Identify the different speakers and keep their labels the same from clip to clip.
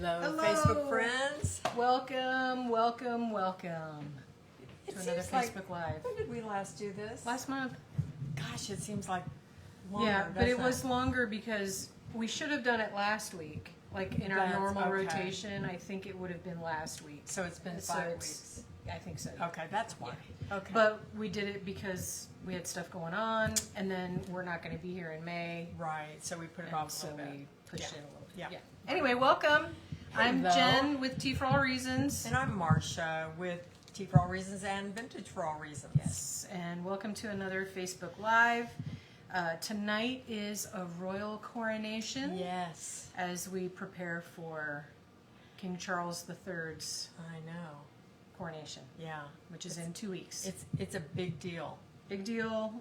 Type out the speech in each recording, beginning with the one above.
Speaker 1: Hello.
Speaker 2: Facebook friends.
Speaker 1: Welcome to another Facebook Live.
Speaker 2: When did we last do this?
Speaker 1: Last month.
Speaker 2: Gosh, it seems like longer.
Speaker 1: Yeah, but it
Speaker 2: doesn't
Speaker 1: was longer because we should have done it last week. Like in our
Speaker 2: That's
Speaker 1: normal
Speaker 2: okay.
Speaker 1: rotation, I think it would have been last week.
Speaker 2: So it's been
Speaker 1: So
Speaker 2: 5
Speaker 1: it's-
Speaker 2: weeks.
Speaker 1: I think so.
Speaker 2: Okay, that's why. Okay.
Speaker 1: But we did it because we had stuff going on, and then we're not going to be here in May.
Speaker 2: right, so we put it
Speaker 1: And
Speaker 2: off a
Speaker 1: so
Speaker 2: little bit.
Speaker 1: we pushed
Speaker 2: Yeah.
Speaker 1: it a little bit.
Speaker 2: Yeah.
Speaker 1: Anyway, welcome. I'm
Speaker 2: Hello.
Speaker 1: Jen with Tea for All Reasons.
Speaker 2: And I'm Marsha with Tea for All Reasons and Vintage for All Reasons.
Speaker 1: Yes, and welcome to another Facebook Live. Tonight is A Royal Coronation
Speaker 2: Yes,
Speaker 1: as we prepare for King Charles III's
Speaker 2: I know.
Speaker 1: coronation,
Speaker 2: Yeah,
Speaker 1: which is in 2 weeks.
Speaker 2: it's a big deal.
Speaker 1: Big deal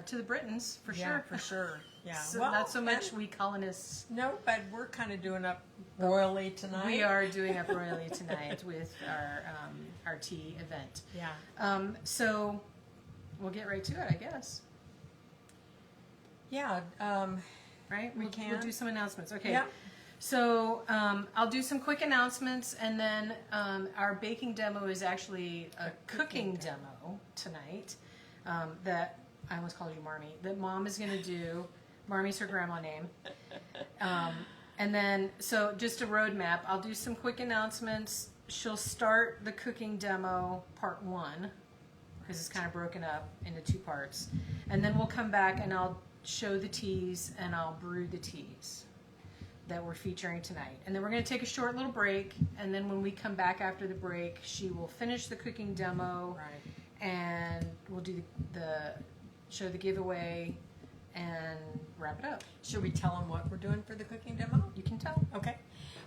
Speaker 1: to the Britons, for
Speaker 2: Yeah,
Speaker 1: sure.
Speaker 2: for sure. Yeah.
Speaker 1: So
Speaker 2: Well,
Speaker 1: not so much
Speaker 2: and-
Speaker 1: we colonists.
Speaker 2: No, but we're kind of doing up royally tonight.
Speaker 1: We are doing up royally tonight with our tea event.
Speaker 2: Yeah.
Speaker 1: So we'll get right to it, I guess.
Speaker 2: Yeah.
Speaker 1: Right?
Speaker 2: We
Speaker 1: We'll
Speaker 2: can.
Speaker 1: do some announcements. Okay.
Speaker 2: Yeah.
Speaker 1: So I'll do some quick announcements, and then our baking demo is actually a cooking demo tonight that I almost called you Marmy. That Mom is going to do. Marmy's her grandma name. And then, so just a roadmap. I'll do some quick announcements. She'll start the cooking demo part 1 because it's kind of broken up into 2 parts, and then we'll come back and I'll show the teas and I'll brew the teas that we're featuring tonight. And then we're going to take a short little break, and then when we come back after the break, she will finish the cooking demo,
Speaker 2: Right.
Speaker 1: and we'll do the show the giveaway and wrap it up.
Speaker 2: Should we tell them what we're doing for the cooking demo?
Speaker 1: You can tell.
Speaker 2: Okay.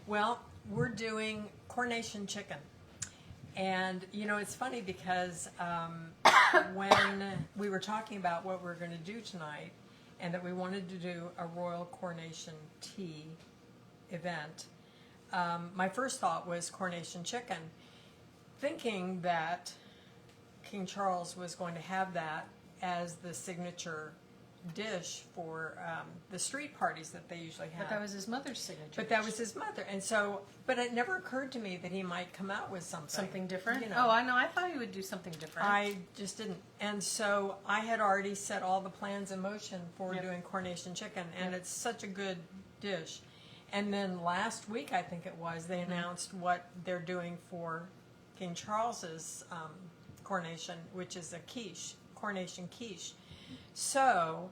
Speaker 2: Well, we're doing coronation chicken. And, you know, it's funny because when we were talking about what we're going to do tonight and that we wanted to do a Royal Coronation tea event, my first thought was coronation chicken, thinking that King Charles was going to have that as the signature dish for the street parties that they usually have.
Speaker 1: But that was his mother's signature.
Speaker 2: But that was his mother, and so, but it never occurred to me that he might come out with
Speaker 1: something different.
Speaker 2: You know.
Speaker 1: Oh, I know. I thought he would do something different.
Speaker 2: I just didn't, and so I had already set all the plans in motion for
Speaker 1: Yep.
Speaker 2: doing coronation chicken, and
Speaker 1: Yep.
Speaker 2: it's such a good dish. And then last week, I think it was, they announced what they're doing for King Charles's coronation, which is a quiche, coronation quiche. So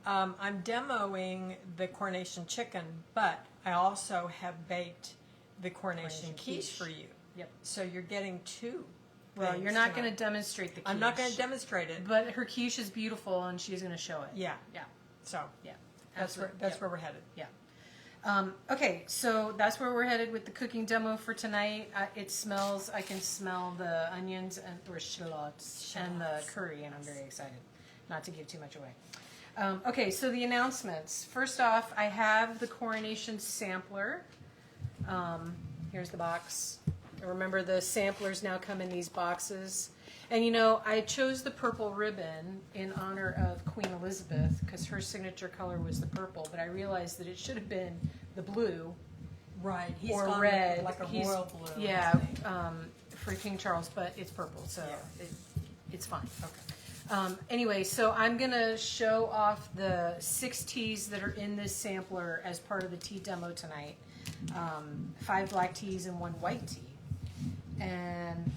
Speaker 2: I'm demoing the coronation chicken, but I also have baked the coronation quiche for you.
Speaker 1: Yep.
Speaker 2: So you're getting 2.
Speaker 1: Well,
Speaker 2: things
Speaker 1: you're not
Speaker 2: tonight.
Speaker 1: going to demonstrate the quiche.
Speaker 2: I'm not going to demonstrate it.
Speaker 1: But her quiche is beautiful, and she's going to show it.
Speaker 2: Yeah.
Speaker 1: Yeah.
Speaker 2: So
Speaker 1: Yeah.
Speaker 2: that's where
Speaker 1: Absolutely.
Speaker 2: where we're headed.
Speaker 1: Yeah. Okay, so that's where we're headed with the cooking demo for tonight. It smells, I can smell the onions or shallots and the curry, and I'm very excited. Not to give too much away. Okay, so the announcements. First off, I have the coronation sampler. Here's the box. Remember, the samplers now come in these boxes. And you know, I chose the purple ribbon in honor of Queen Elizabeth because her signature color was the purple, but I realized that it should have been the blue
Speaker 2: Right. He's
Speaker 1: or
Speaker 2: gone
Speaker 1: red.
Speaker 2: like a
Speaker 1: He's-
Speaker 2: royal blue.
Speaker 1: Yeah,
Speaker 2: isn't he?
Speaker 1: for King Charles, but it's purple, so
Speaker 2: Yeah.
Speaker 1: it's fine.
Speaker 2: Okay.
Speaker 1: Anyway, so I'm going to show off the 6 teas that are in this sampler as part of the tea demo tonight. 5 black teas and 1 white tea. And,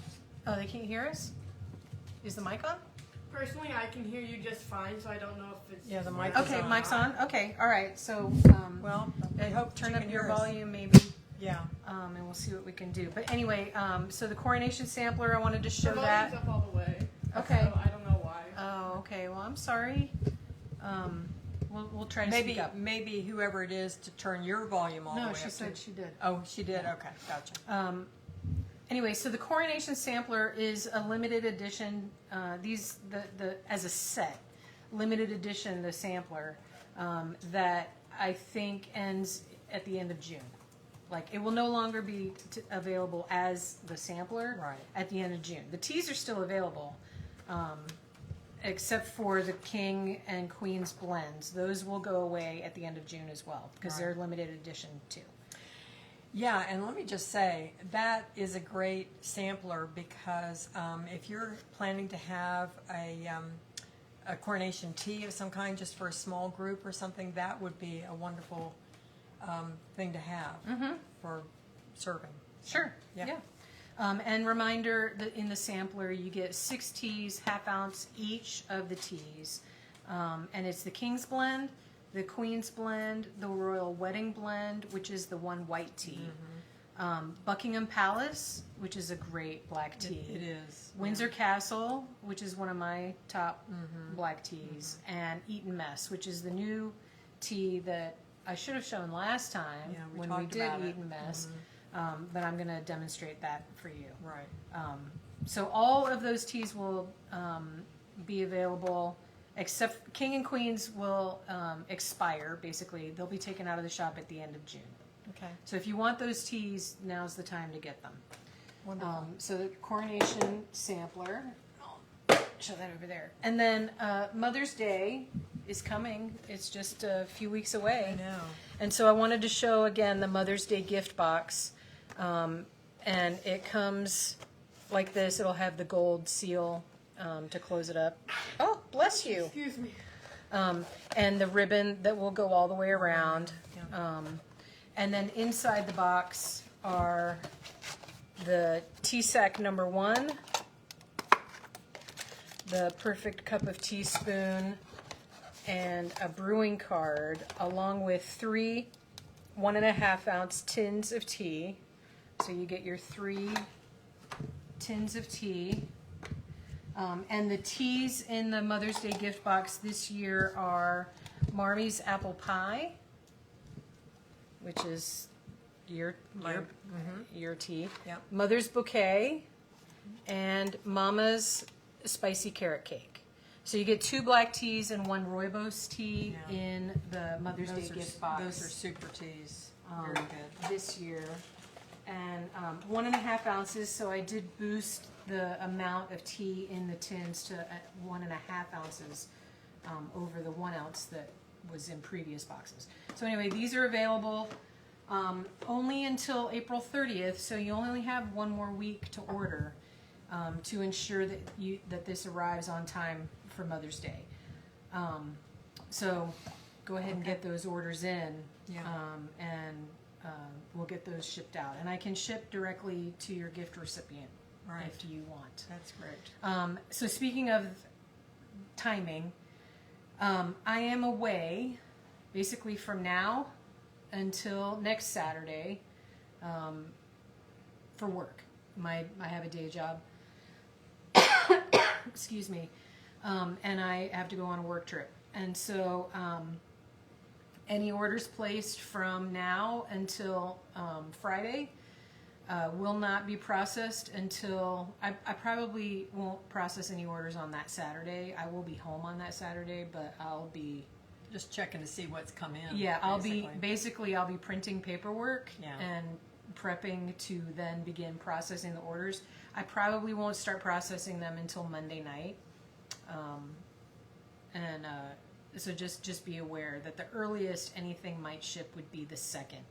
Speaker 1: oh, they can't hear us? Is the mic on?
Speaker 3: Personally, I can hear you just fine, so I don't know if it's...
Speaker 2: Yeah, the mic
Speaker 1: Okay,
Speaker 2: is on.
Speaker 1: mic's on. Okay, all right. So,
Speaker 2: Well, I hope
Speaker 1: turn
Speaker 2: you
Speaker 1: up
Speaker 2: can
Speaker 1: your
Speaker 2: hear us.
Speaker 1: volume maybe,
Speaker 2: Yeah.
Speaker 1: and we'll see what we can do. But anyway, so the coronation sampler, I wanted to show
Speaker 3: The
Speaker 1: that.
Speaker 3: volume's up all the way.
Speaker 1: Okay.
Speaker 3: So I don't know why.
Speaker 1: Oh, okay. Well, I'm sorry. We'll try to speak up.
Speaker 2: Maybe whoever it is to turn your volume all the way
Speaker 1: No,
Speaker 2: up.
Speaker 1: she said
Speaker 2: to-
Speaker 1: she did.
Speaker 2: Oh, she did. Okay, gotcha.
Speaker 1: Anyway, so the coronation sampler is a limited edition. As a set, limited edition, the sampler that I think ends at the end of June. Like, it will no longer be available as the sampler
Speaker 2: Right.
Speaker 1: at the end of June. The teas are still available, except for the King and Queen's blends. Those will go away at the end of June as well because
Speaker 2: Right.
Speaker 1: they're limited edition too.
Speaker 2: Yeah, and let me just say, that is a great sampler because if you're planning to have a coronation tea of some kind just for a small group or something, that would be a wonderful thing to have for serving.
Speaker 1: Sure.
Speaker 2: Yeah.
Speaker 1: Yeah. And reminder that in the sampler you get 6 teas, half ounce each of the teas, and it's the King's Blend, the Queen's Blend, the Royal Wedding Blend, which is the one white tea, Buckingham Palace, which is a great black tea.
Speaker 2: It is.
Speaker 1: Windsor Castle, which is one of my top black teas, and Eton Mess, which is the new tea that I should have shown last time
Speaker 2: Yeah, we
Speaker 1: when we
Speaker 2: talked
Speaker 1: did
Speaker 2: about it.
Speaker 1: Eton Mess, but I'm going to demonstrate that for you.
Speaker 2: Right.
Speaker 1: So all of those teas will be available, except King and Queen's will expire, basically. They'll be taken out of the shop at the end of June.
Speaker 2: Okay.
Speaker 1: So if you want those teas, now's the time to get them.
Speaker 2: Wonderful.
Speaker 1: So the coronation sampler, I'll show that over there. And then Mother's Day is coming. It's just a few weeks away.
Speaker 2: I know.
Speaker 1: And so I wanted to show again the Mother's Day gift box. And it comes like this. It'll have the gold seal to close it up. Oh, bless you.
Speaker 3: Excuse me.
Speaker 1: And the ribbon that will go all the way around.
Speaker 2: Yeah.
Speaker 1: And then inside the box are the tea sack number 1, the perfect cup of tea spoon, and a brewing card, along with 3 1.5 ounce tins of tea. So you get your 3 tins of tea. And the teas in the Mother's Day gift box this year are Marmy's Apple Pie, which is your tea.
Speaker 2: Yep.
Speaker 1: Mother's Bouquet, and Mama's Spicy Carrot Cake. So you get 2 black teas and 1 rooibos tea
Speaker 2: Yeah.
Speaker 1: in the Mother's Day gift box.
Speaker 2: Those are super teas. Very good.
Speaker 1: This year. And 1.5 ounces, so I did boost the amount of tea in the tins to 1.5 ounces over the 1 ounce that was in previous boxes. So anyway, these are available only until April 30th, so you only have 1 more week to order to ensure that this arrives on time for Mother's Day. So go ahead and get those orders in,
Speaker 2: Yeah.
Speaker 1: and we'll get those shipped out. And I can ship directly to your gift recipient
Speaker 2: Right.
Speaker 1: if you want.
Speaker 2: That's great.
Speaker 1: So speaking of timing, I am away basically from now until next Saturday for work. I have a day job. Excuse me. And I have to go on a work trip. And so any orders placed from now until Friday will not be processed until I probably won't process any orders on that Saturday. I will be home on that Saturday, but I'll be
Speaker 2: Just checking to see what's come in.
Speaker 1: yeah, I'll be
Speaker 2: basically.
Speaker 1: I'll be printing paperwork
Speaker 2: Yeah.
Speaker 1: and prepping to then begin processing the orders. I probably won't start processing them until Monday night. So just be aware that the earliest anything might ship would be the 2nd.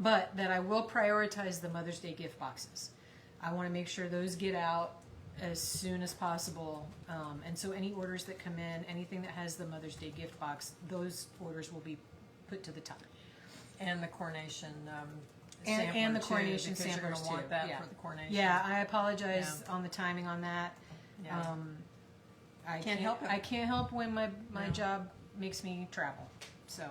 Speaker 1: But that I will prioritize the Mother's Day gift boxes. I want to make sure those get out as soon as possible. And so any orders that come in, anything that has the Mother's Day gift box, those orders will be put to the top.
Speaker 2: And the coronation
Speaker 1: And the
Speaker 2: sampler, too,
Speaker 1: coronation
Speaker 2: because
Speaker 1: samplers
Speaker 2: you're going to want
Speaker 1: too,
Speaker 2: that
Speaker 1: yeah.
Speaker 2: for the coronation.
Speaker 1: Yeah, I apologize on the timing on that.
Speaker 2: Yeah.
Speaker 1: I
Speaker 2: Can't help it.
Speaker 1: I can't help when my
Speaker 2: No.
Speaker 1: job makes me travel. So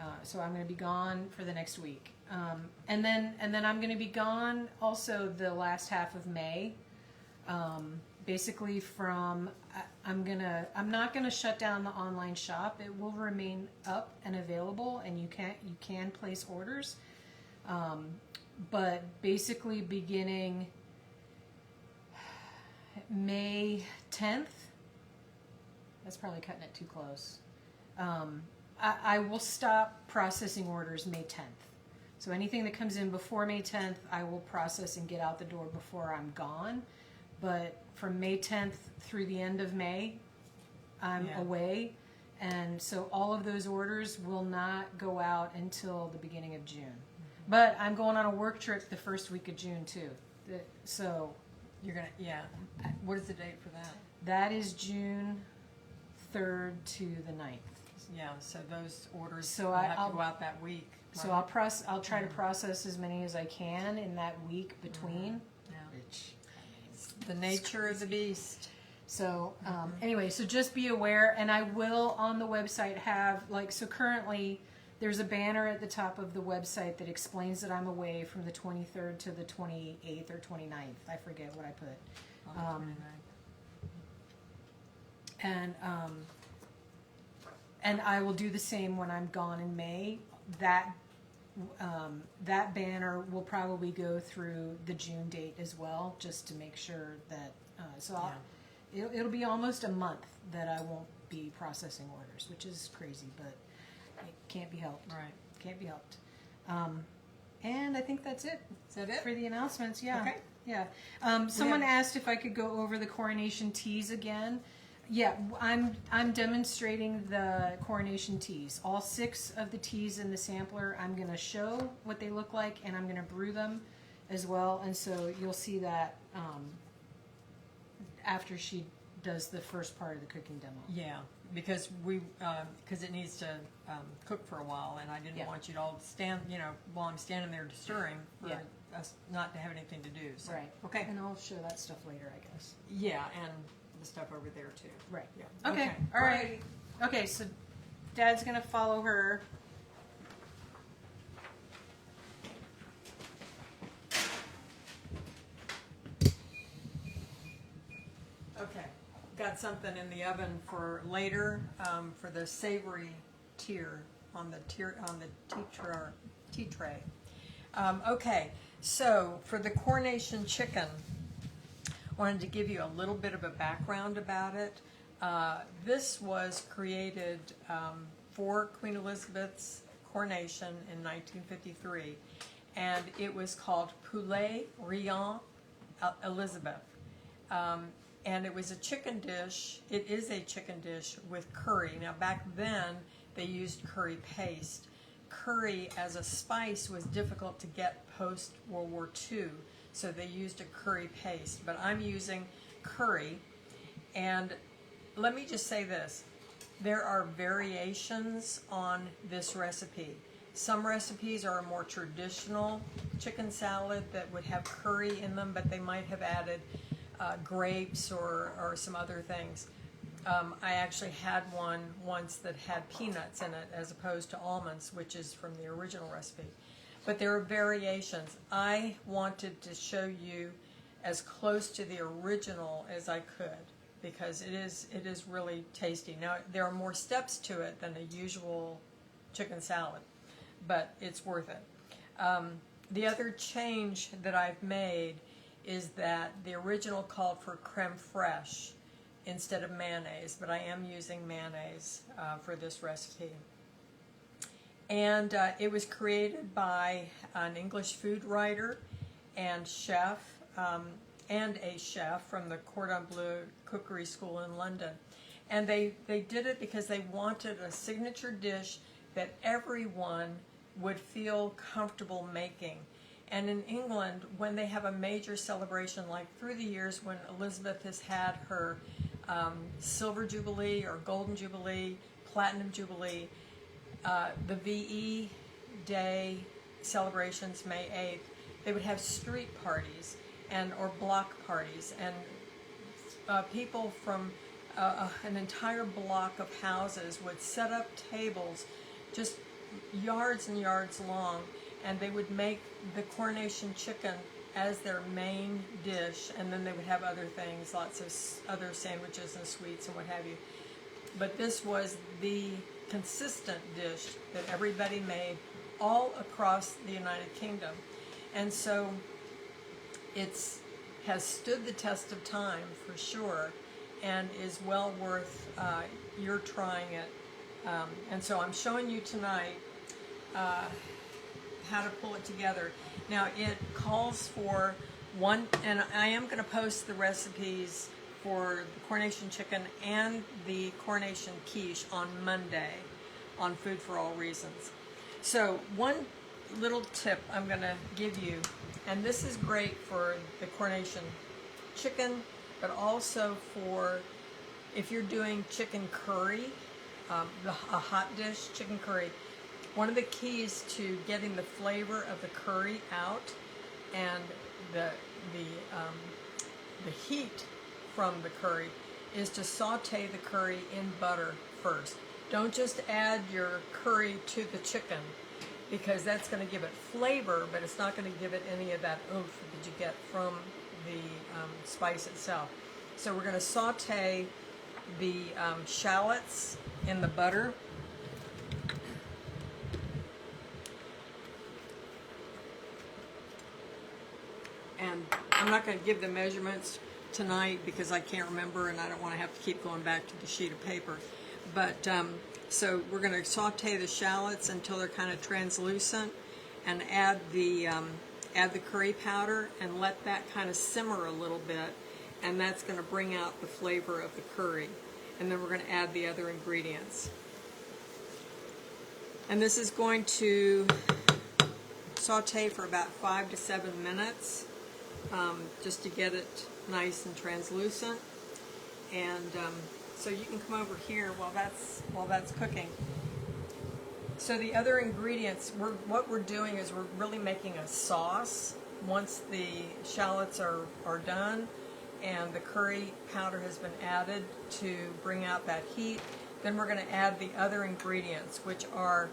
Speaker 1: I'm going to be gone for the next week. And then I'm going to be gone also the last half of May. Basically from I'm not gonna shut down the online shop. It will remain up and available, and you can place orders. But basically beginning May 10th, that's probably cutting it too close. I will stop processing orders May 10th. So anything that comes in before May 10th, I will process and get out the door before I'm gone. But from May 10th through the end of May, I'm
Speaker 2: Yeah.
Speaker 1: away. And so all of those orders will not go out until the beginning of June. But I'm going on a work trip the first week of June too. So
Speaker 2: You're gonna, yeah. What is the date for that?
Speaker 1: that is June 3rd to the 9th.
Speaker 2: Yeah, so those orders
Speaker 1: So
Speaker 2: will have
Speaker 1: I'll-
Speaker 2: to go out that week.
Speaker 1: So
Speaker 2: right?
Speaker 1: I'll try to process as many as I can in that week between.
Speaker 2: Yeah.
Speaker 1: Which,
Speaker 2: The nature of the beast.
Speaker 1: so anyway, so just be aware, and I will on the website have so currently there's a banner at the top of the website that explains that I'm away from the 23rd to the 28th or 29th. I forget what I put.
Speaker 2: On the 29th.
Speaker 1: And I will do the same when I'm gone in May. That banner will probably go through the June date as well, just to make sure that. It'll be almost a month that I won't be processing orders, which is crazy, but it can't be helped.
Speaker 2: Right.
Speaker 1: Can't be helped. And I think that's it.
Speaker 2: Is that it?
Speaker 1: For the announcements, yeah.
Speaker 2: Okay.
Speaker 1: Yeah. Someone asked if I could go over the coronation teas again. Yeah, I'm demonstrating the coronation teas. All 6 of the teas in the sampler, I'm going to show what they look like, and I'm going to brew them as well. And so you'll see that after she does the first part of the cooking demo.
Speaker 2: Yeah, because because it needs to cook for a while, and I didn't want you to all stand, while I'm standing there stirring, for us not to have anything to do. So.
Speaker 1: Right.
Speaker 2: Okay.
Speaker 1: And I'll show that stuff later, I guess.
Speaker 2: Yeah, and the stuff over there too.
Speaker 1: Right.
Speaker 2: Yeah.
Speaker 1: Okay. All right. Okay, so Dad's gonna follow her.
Speaker 2: Okay. Got something in the oven for later, for the savory tier on the tea tray. Okay. So for the coronation chicken, wanted to give you a little bit of a background about it. This was created for Queen Elizabeth's coronation in 1953, and it was called Poulet Riant Elizabeth. And it was a chicken dish. It is a chicken dish with curry. Now back then they used curry paste. Curry as a spice was difficult to get post World War II, so they used a curry paste. But I'm using curry, and let me just say this. There are variations on this recipe. Some recipes are a more traditional chicken salad that would have curry in them, but they might have added grapes or some other things. I actually had one once that had peanuts in it as opposed to almonds, which is from the original recipe. But there are variations. I wanted to show you as close to the original as I could, because it is really tasty. Now, there are more steps to it than a usual chicken salad, but it's worth it. The other change that I've made is that the original called for creme fraiche instead of mayonnaise, but I am using mayonnaise for this recipe. And it was created by an English food writer and chef, and a chef from the Cordon Bleu Cookery School in London. And they did it because they wanted a signature dish that everyone would feel comfortable making. And in England, when they have a major celebration, like through the years when Elizabeth has had her Silver Jubilee or Golden Jubilee, Platinum Jubilee, the VE Day celebrations, May 8th, they would have street parties or block parties, and people from an entire block of houses would set up tables just yards and yards long, and they would make the coronation chicken as their main dish, and then they would have other things, lots of other sandwiches and sweets and what have you. But this was the consistent dish that everybody made all across the United Kingdom. And so has stood the test of time for sure, and is well worth your trying it. And so I'm showing you tonight how to pull it together. Now it calls for one, and I am going to post the recipes for the coronation chicken and the coronation quiche on Monday on Food for All Reasons. So 1 little tip I'm going to give you, and this is great for the coronation chicken, but also for if you're doing chicken curry, a hot dish chicken curry. One of the keys to getting the flavor of the curry out and the heat from the curry is to saute the curry in butter first. Don't just add your curry to the chicken, because that's going to give it flavor, but it's not going to give it any of that oomph that you get from the spice itself. So we're going to saute the shallots in the butter. And I'm not going to give the measurements tonight because I can't remember and I don't want to have to keep going back to the sheet of paper. But so we're going to saute the shallots until they're kind of translucent, and add the curry powder and let that kind of simmer a little bit, and that's going to bring out the flavor of the curry. And then we're going to add the other ingredients. And this is going to saute for about 5 to 7 minutes, just to get it nice and translucent. And so you can come over here while that's cooking. So the other ingredients, what we're doing is we're really making a sauce once the shallots are done and the curry powder has been added to bring out that heat. Then we're going to add the other ingredients, which are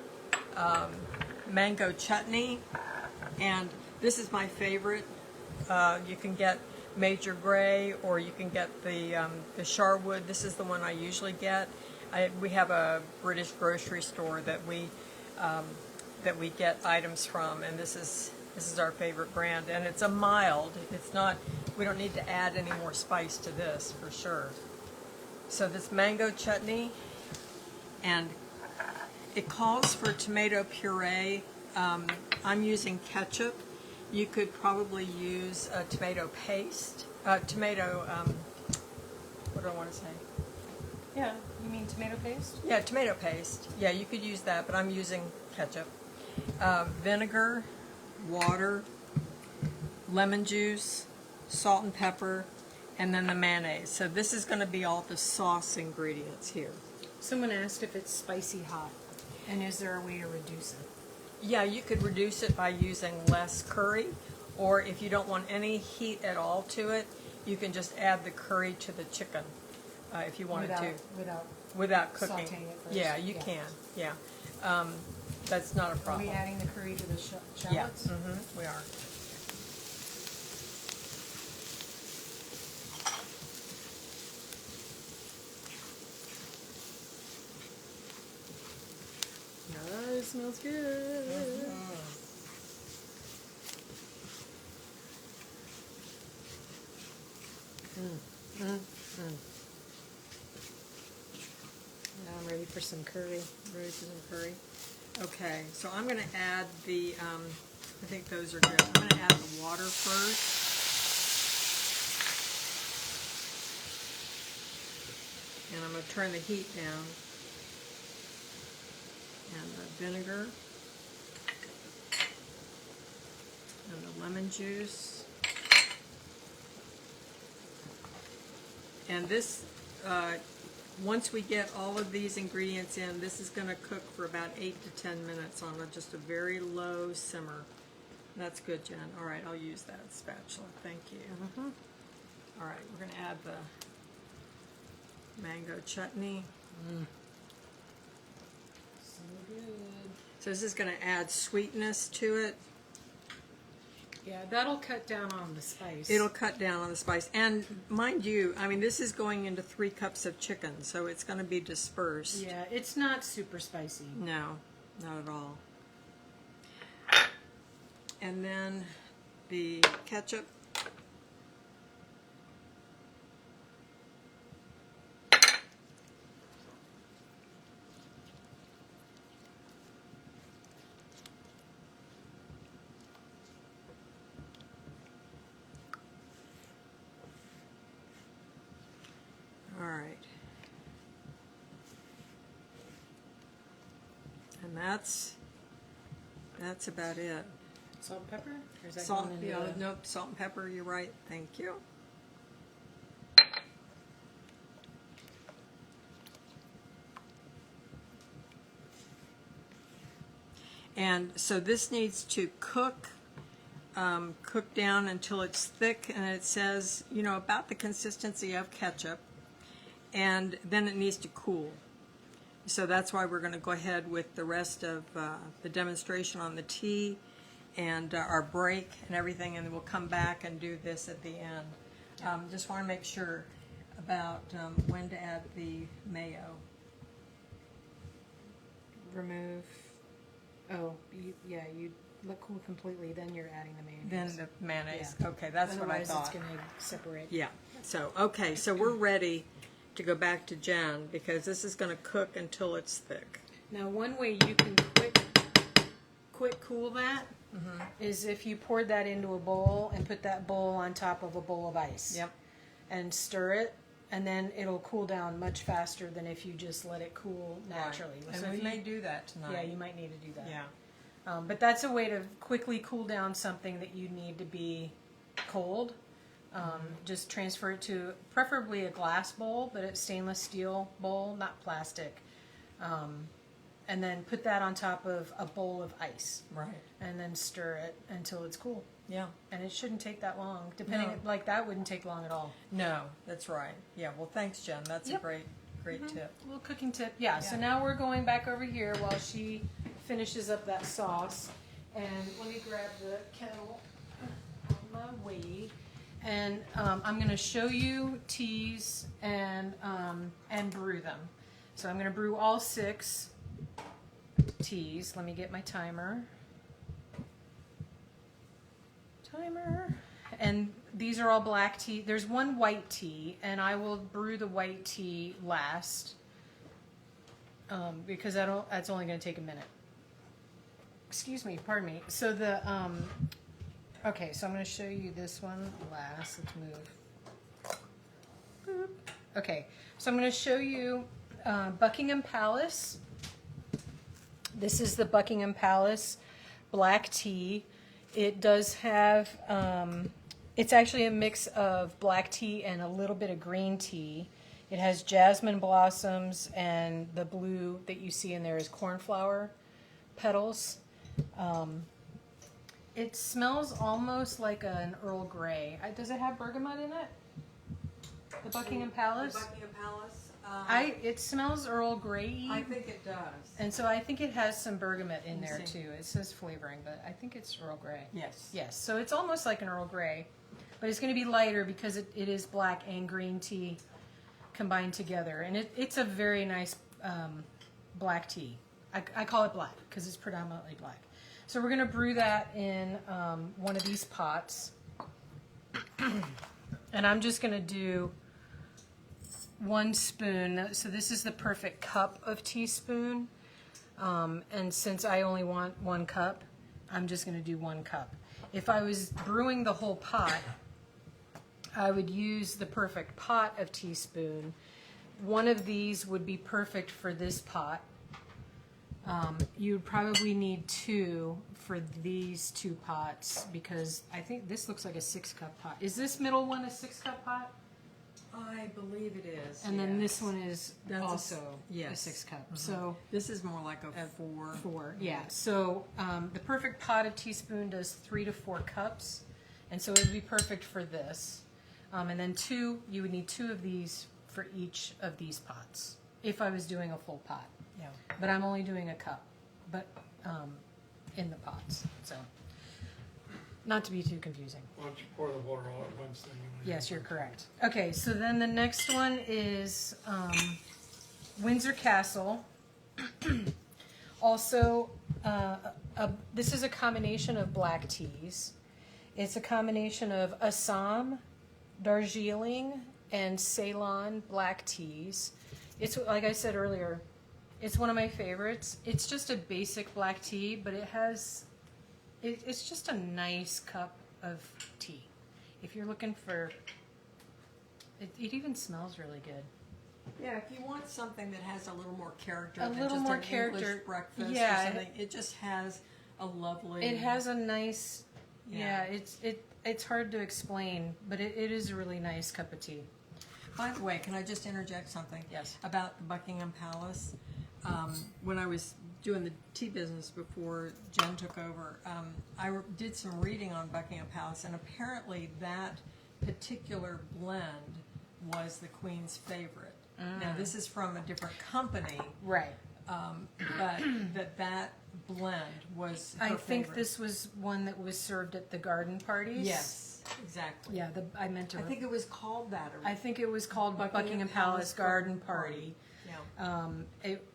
Speaker 2: mango chutney, and this is my favorite. You can get Major Gray, or you can get the Sharwood. This is the one I usually get. We have a British grocery store that we get items from, and this is our favorite brand. And it's a mild. It's not. We don't need to add any more spice to this for sure. So this mango chutney, and it calls for tomato puree. I'm using ketchup. You could probably use a tomato paste, what do I want to say?
Speaker 1: Yeah, you mean tomato paste?
Speaker 2: Yeah, tomato paste. Yeah, you could use that, but I'm using ketchup. Vinegar, water, lemon juice, salt and pepper, and then the mayonnaise. So this is going to be all the sauce ingredients here.
Speaker 1: Someone asked if it's spicy hot, and is there a way to reduce it?
Speaker 2: Yeah, you could reduce it by using less curry, or if you don't want any heat at all to it, you can just add the curry to the chicken if you wanted to. Without cooking.
Speaker 1: Sauteing it first.
Speaker 2: Yeah, you can. Yeah. That's not a
Speaker 1: Are
Speaker 2: problem.
Speaker 1: we adding the curry to the shallots?
Speaker 2: Yeah, we are.
Speaker 1: Oh, it smells good. Now I'm ready for some curry.
Speaker 2: Ready for some curry? Okay, so I'm going to add the, I think those are good. I'm going to add the water first. And I'm going to turn the heat down. And the vinegar. And the lemon juice. And this, once we get all of these ingredients in, this is going to cook for about 8 to 10 minutes on just a very low simmer. That's good, Jen. All right, I'll use that spatula. Thank you. All right, we're going to add the mango chutney.
Speaker 1: So good.
Speaker 2: So this is going to add sweetness to it.
Speaker 1: Yeah, that'll cut down on the spice.
Speaker 2: It'll cut down on the spice. And mind you, I mean, this is going into 3 cups of chicken, so it's going to be dispersed.
Speaker 1: Yeah, it's not super spicy.
Speaker 2: No, not at all. And then the ketchup. All right. And that's about it.
Speaker 1: Salt and pepper? Or is that
Speaker 2: Salt,
Speaker 1: going into
Speaker 2: yeah,
Speaker 1: the-
Speaker 2: nope, salt and pepper, you're right, thank you. And so this needs to cook down until it's thick, and it says, you know, about the consistency of ketchup, and then it needs to cool. So that's why we're going to go ahead with the rest of the demonstration on the tea and our break and everything, and then we'll come back and do this at the end. Just want to make sure about when to add the mayo.
Speaker 1: Remove. Oh, you let cool completely. Then you're adding the mayonnaise.
Speaker 2: Then the mayonnaise.
Speaker 1: Yeah.
Speaker 2: Okay, that's what I
Speaker 1: Otherwise,
Speaker 2: thought.
Speaker 1: it's going to separate.
Speaker 2: Yeah. So, okay, so we're ready to go back to Jen because this is going to cook until it's thick.
Speaker 1: Now, one way you can quick cool that is if you poured that into a bowl and put that bowl on top of a bowl of ice.
Speaker 2: Yep.
Speaker 1: And stir it, and then it'll cool down much faster than if you just let it cool naturally.
Speaker 2: Right.
Speaker 1: So
Speaker 2: And we
Speaker 1: if
Speaker 2: may
Speaker 1: you,
Speaker 2: do that tonight.
Speaker 1: yeah, you might need to do that.
Speaker 2: Yeah.
Speaker 1: But that's a way to quickly cool down something that you need to be cold. Just transfer it to preferably a glass bowl, but a stainless steel bowl, not plastic. And then put that on top of a bowl of ice.
Speaker 2: Right.
Speaker 1: And then stir it until it's cool.
Speaker 2: Yeah.
Speaker 1: And it shouldn't take that long. Depending,
Speaker 2: No.
Speaker 1: like that wouldn't take long at all.
Speaker 2: No, that's right. Yeah. Well, thanks, Jen. That's
Speaker 1: Yep.
Speaker 2: a great tip.
Speaker 1: A little cooking tip. Yeah, so
Speaker 2: Yeah.
Speaker 1: now we're going back over here while she finishes up that sauce. And let me grab the kettle on my way. And I'm going to show you teas and brew them. So I'm going to brew all 6 teas. Let me get my timer. And these are all black tea. There's one white tea, and I will brew the white tea last because that's only going to take a minute. Excuse me, pardon me. So the okay, so I'm going to show you this one last. Let's move. Boop. Okay, so I'm going to show you Buckingham Palace. This is the Buckingham Palace black tea. It does have, it's actually a mix of black tea and a little bit of green tea. It has jasmine blossoms, and the blue that you see in there is cornflower petals. It smells almost like an Earl Grey. Does it have bergamot in it? The Buckingham Palace?
Speaker 2: The Buckingham Palace.
Speaker 1: It smells Earl Grey.
Speaker 2: I think it does.
Speaker 1: And so I think it has some bergamot in
Speaker 2: Let me
Speaker 1: there
Speaker 2: see.
Speaker 1: too. It says flavoring, but I think it's Earl Grey.
Speaker 2: Yes.
Speaker 1: Yes, so it's almost like an Earl Grey, but it's going to be lighter because it is black and green tea combined together. And it's a very nice black tea. I call it black because it's predominantly black. So we're going to brew that in one of these pots. And I'm just going to do 1 spoon. So this is the perfect cup of teaspoon. And since I only want 1 cup, I'm just going to do 1 cup. If I was brewing the whole pot, I would use the perfect pot of teaspoon. One of these would be perfect for this pot. You would probably need 2 for these 2 pots because I think this looks like a 6-cup pot. Is this middle one a 6-cup pot?
Speaker 2: I believe it is.
Speaker 1: And then
Speaker 2: yes.
Speaker 1: this one is
Speaker 2: That's
Speaker 1: also
Speaker 2: yes.
Speaker 1: a 6-cup.
Speaker 2: Mhm.
Speaker 1: So
Speaker 2: This is more like a 4.
Speaker 1: 4, yeah. So the perfect pot of teaspoon does 3 to 4 cups, and so it would be perfect for this. And then 2, you would need 2 of these for each of these pots if I was doing a full pot.
Speaker 2: Yeah.
Speaker 1: But I'm only doing a cup, but in the pots. So not to be too confusing.
Speaker 4: Why don't you pour the water all at once then?
Speaker 1: Yes, you're correct. Okay, so then the next one is Windsor Castle. Also, this is a combination of black teas. It's a combination of Assam, Darjeeling, and Ceylon black teas. It's, like I said earlier, it's one of my favorites. It's just a basic black tea, but it has, it's just a nice cup of tea. If you're looking for, it even smells really good.
Speaker 2: Yeah, if you want something that has a little more character
Speaker 1: A
Speaker 2: than
Speaker 1: little
Speaker 2: just
Speaker 1: more
Speaker 2: an
Speaker 1: character,
Speaker 2: English breakfast
Speaker 1: yeah.
Speaker 2: or something, it just has a lovely.
Speaker 1: It has a nice,
Speaker 2: Yeah.
Speaker 1: it's hard to explain, but it is a really nice cup of tea.
Speaker 2: By the way, can I just interject something?
Speaker 1: Yes.
Speaker 2: About the Buckingham Palace. When I was doing the tea business before Jen took over, did some reading on Buckingham Palace, and apparently that particular blend was the Queen's favorite. Now, this is from a different company,
Speaker 1: Right.
Speaker 2: but that blend was her
Speaker 1: I think
Speaker 2: favorite.
Speaker 1: this was one that was served at the garden parties.
Speaker 2: Yes, exactly.
Speaker 1: Yeah, I meant to.
Speaker 2: I think it was called that.
Speaker 1: I think it was called Buckingham Palace Garden Party.
Speaker 2: Yeah.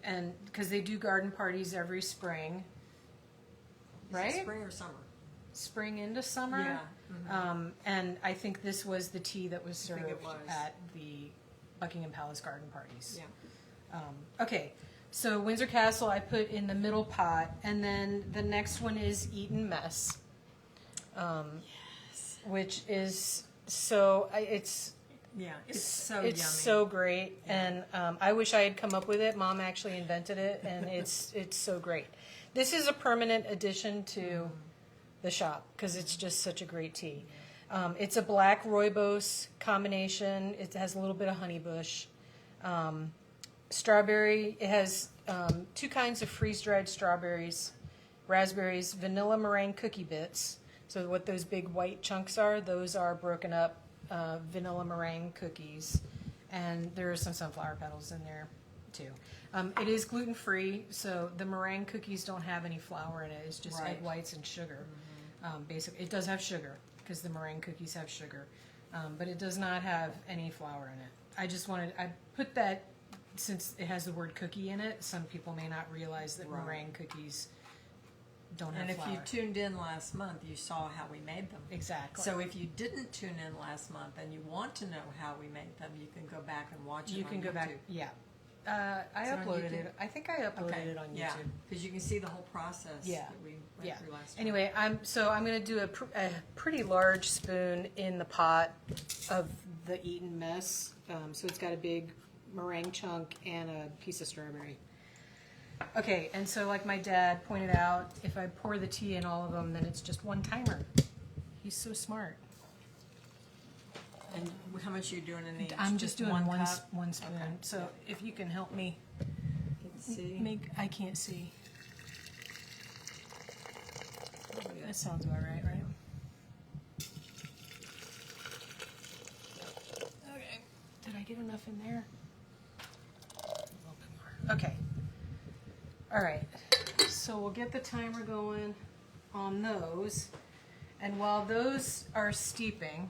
Speaker 1: And because they do garden parties every spring,
Speaker 2: Is it
Speaker 1: right?
Speaker 2: spring or summer?
Speaker 1: Spring into summer.
Speaker 2: Yeah.
Speaker 1: And I think this was the tea that was
Speaker 2: I think
Speaker 1: served
Speaker 2: it was.
Speaker 1: at the Buckingham Palace garden parties.
Speaker 2: Yeah.
Speaker 1: Okay, so Windsor Castle I put in the middle pot, and then the next one is Eton Mess, which is it's
Speaker 2: Yeah, it's so
Speaker 1: it's
Speaker 2: yummy.
Speaker 1: so great, and I wish I had come up with it. Mom actually invented it, and it's so great. This is a permanent addition to the shop because it's just such a great tea. It's a black rooibos combination. It has a little bit of honeybush, strawberry. It has two kinds of freeze-dried strawberries, raspberries, vanilla meringue cookie bits. So what those big white chunks are, those are broken up vanilla meringue cookies, and there are some sunflower petals in there too. It is gluten-free, so the meringue cookies don't have any flour in it. It's just egg
Speaker 2: Right.
Speaker 1: whites and sugar. Basically, it does have sugar because the meringue cookies have sugar, but it does not have any flour in it. I put that since it has the word cookie in it. Some people may not realize that
Speaker 2: Right.
Speaker 1: meringue cookies don't have
Speaker 2: And if
Speaker 1: flour.
Speaker 2: you tuned in last month, you saw how we made them.
Speaker 1: Exactly.
Speaker 2: So if you didn't tune in last month and you want to know how we made them, you can go back and watch it
Speaker 1: you
Speaker 2: on
Speaker 1: can go back.
Speaker 2: YouTube.
Speaker 1: Yeah, I
Speaker 2: Is it on
Speaker 1: uploaded
Speaker 2: YouTube?
Speaker 1: it. I think I uploaded it on YouTube.
Speaker 2: Yeah, because you can see the whole process
Speaker 1: Yeah.
Speaker 2: that we went
Speaker 1: Yeah.
Speaker 2: through last time.
Speaker 1: Anyway, I'm going to do a pretty large spoon in the pot of the Eton Mess. So it's got a big meringue chunk and a piece of strawberry. Okay, and so like my dad pointed out, if I pour the tea in all of them, then it's just one timer. He's so smart.
Speaker 2: And how much are you doing in each?
Speaker 1: I'm just doing one
Speaker 2: cup?
Speaker 1: spoon.
Speaker 2: Okay.
Speaker 1: So if you can help me
Speaker 2: Let's see.
Speaker 1: I can't see. That sounds about right, right? Okay. Did I get enough in there? A little bit more. Okay. All right. So we'll get the timer going on those. And while those are steeping,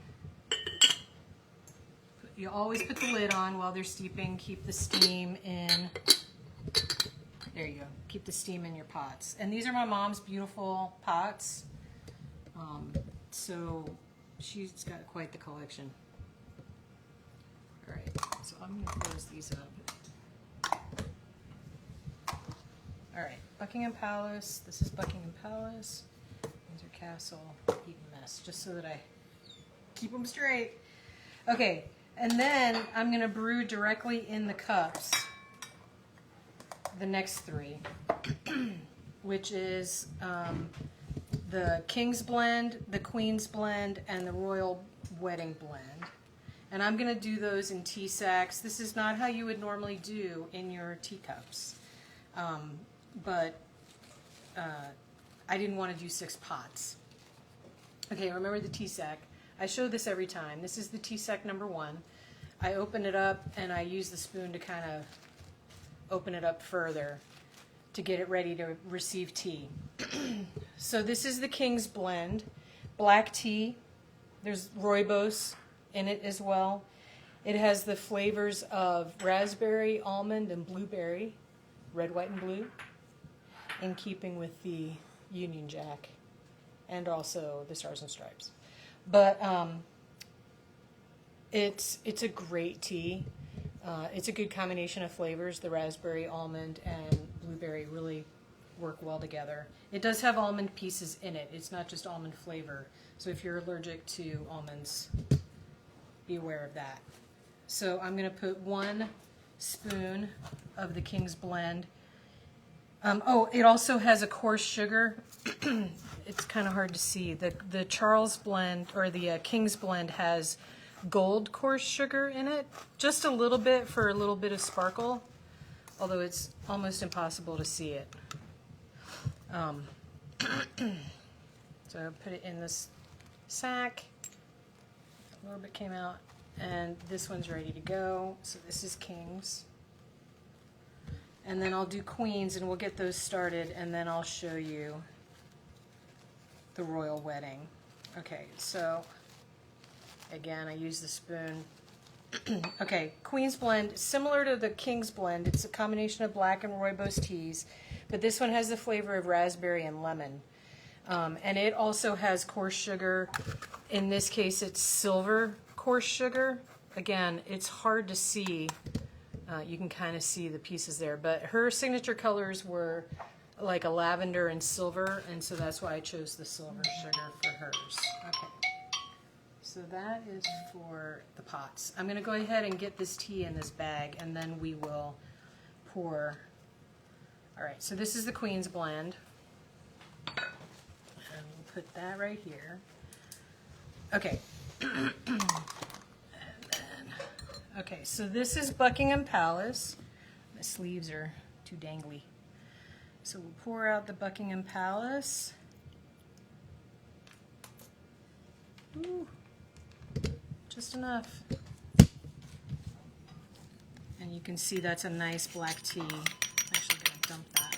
Speaker 1: you always put the lid on while they're steeping. Keep the steam in. There you go. Keep the steam in your pots. And these are my mom's beautiful pots. So she's got quite the collection. All right, so I'm going to close these up. All right, Buckingham Palace. This is Buckingham Palace. Windsor Castle, Eton Mess, just so that I keep them straight. Okay, and then I'm going to brew directly in the cups the next three, which is the King's Blend, the Queen's Blend, and the Royal Wedding Blend. And I'm going to do those in tea sacks. This is not how you would normally do in your teacups. But I didn't want to do 6 pots. Okay, remember the tea sack. I show this every time. This is the tea sack number 1. I open it up and I use the spoon to kind of open it up further to get it ready to receive tea. So this is the King's Blend, black tea. There's rooibos in it as well. It has the flavors of raspberry, almond, and blueberry, red, white, and blue, in keeping with the Union Jack and also the Stars and Stripes. But it's a great tea. It's a good combination of flavors. The raspberry, almond, and blueberry really work well together. It does have almond pieces in it. It's not just almond flavor. So if you're allergic to almonds, be aware of that. So I'm going to put 1 spoon of the King's Blend It also has a coarse sugar. It's kind of hard to see. The Charles blend, or the King's blend, has gold coarse sugar in it. Just a little bit for a little bit of sparkle, although it's almost impossible to see it. So I put it in this sack. A little bit came out, and this one's ready to go. So this is King's. And then I'll do Queens, and we'll get those started, and then I'll show you the Royal Wedding. Okay, so again, I use the spoon. Okay, Queen's blend, similar to the King's blend. It's a combination of black and rooibos teas, but this one has the flavor of raspberry and lemon. And it also has coarse sugar. In this case, it's silver coarse sugar. Again, it's hard to see. You can kind of see the pieces there, but her signature colors were like a lavender and silver, and so that's why I chose the silver sugar for hers. Okay, so that is for the pots. I'm going to go ahead and get this tea in this bag, and then we will pour. All right, so this is the Queen's blend, and we'll put that right here. Okay. Okay, so this is Buckingham Palace. The sleeves are too dangly. So we'll pour out the Buckingham Palace. Ooh, just enough. And you can see that's a nice black tea. I'm actually going to dump that.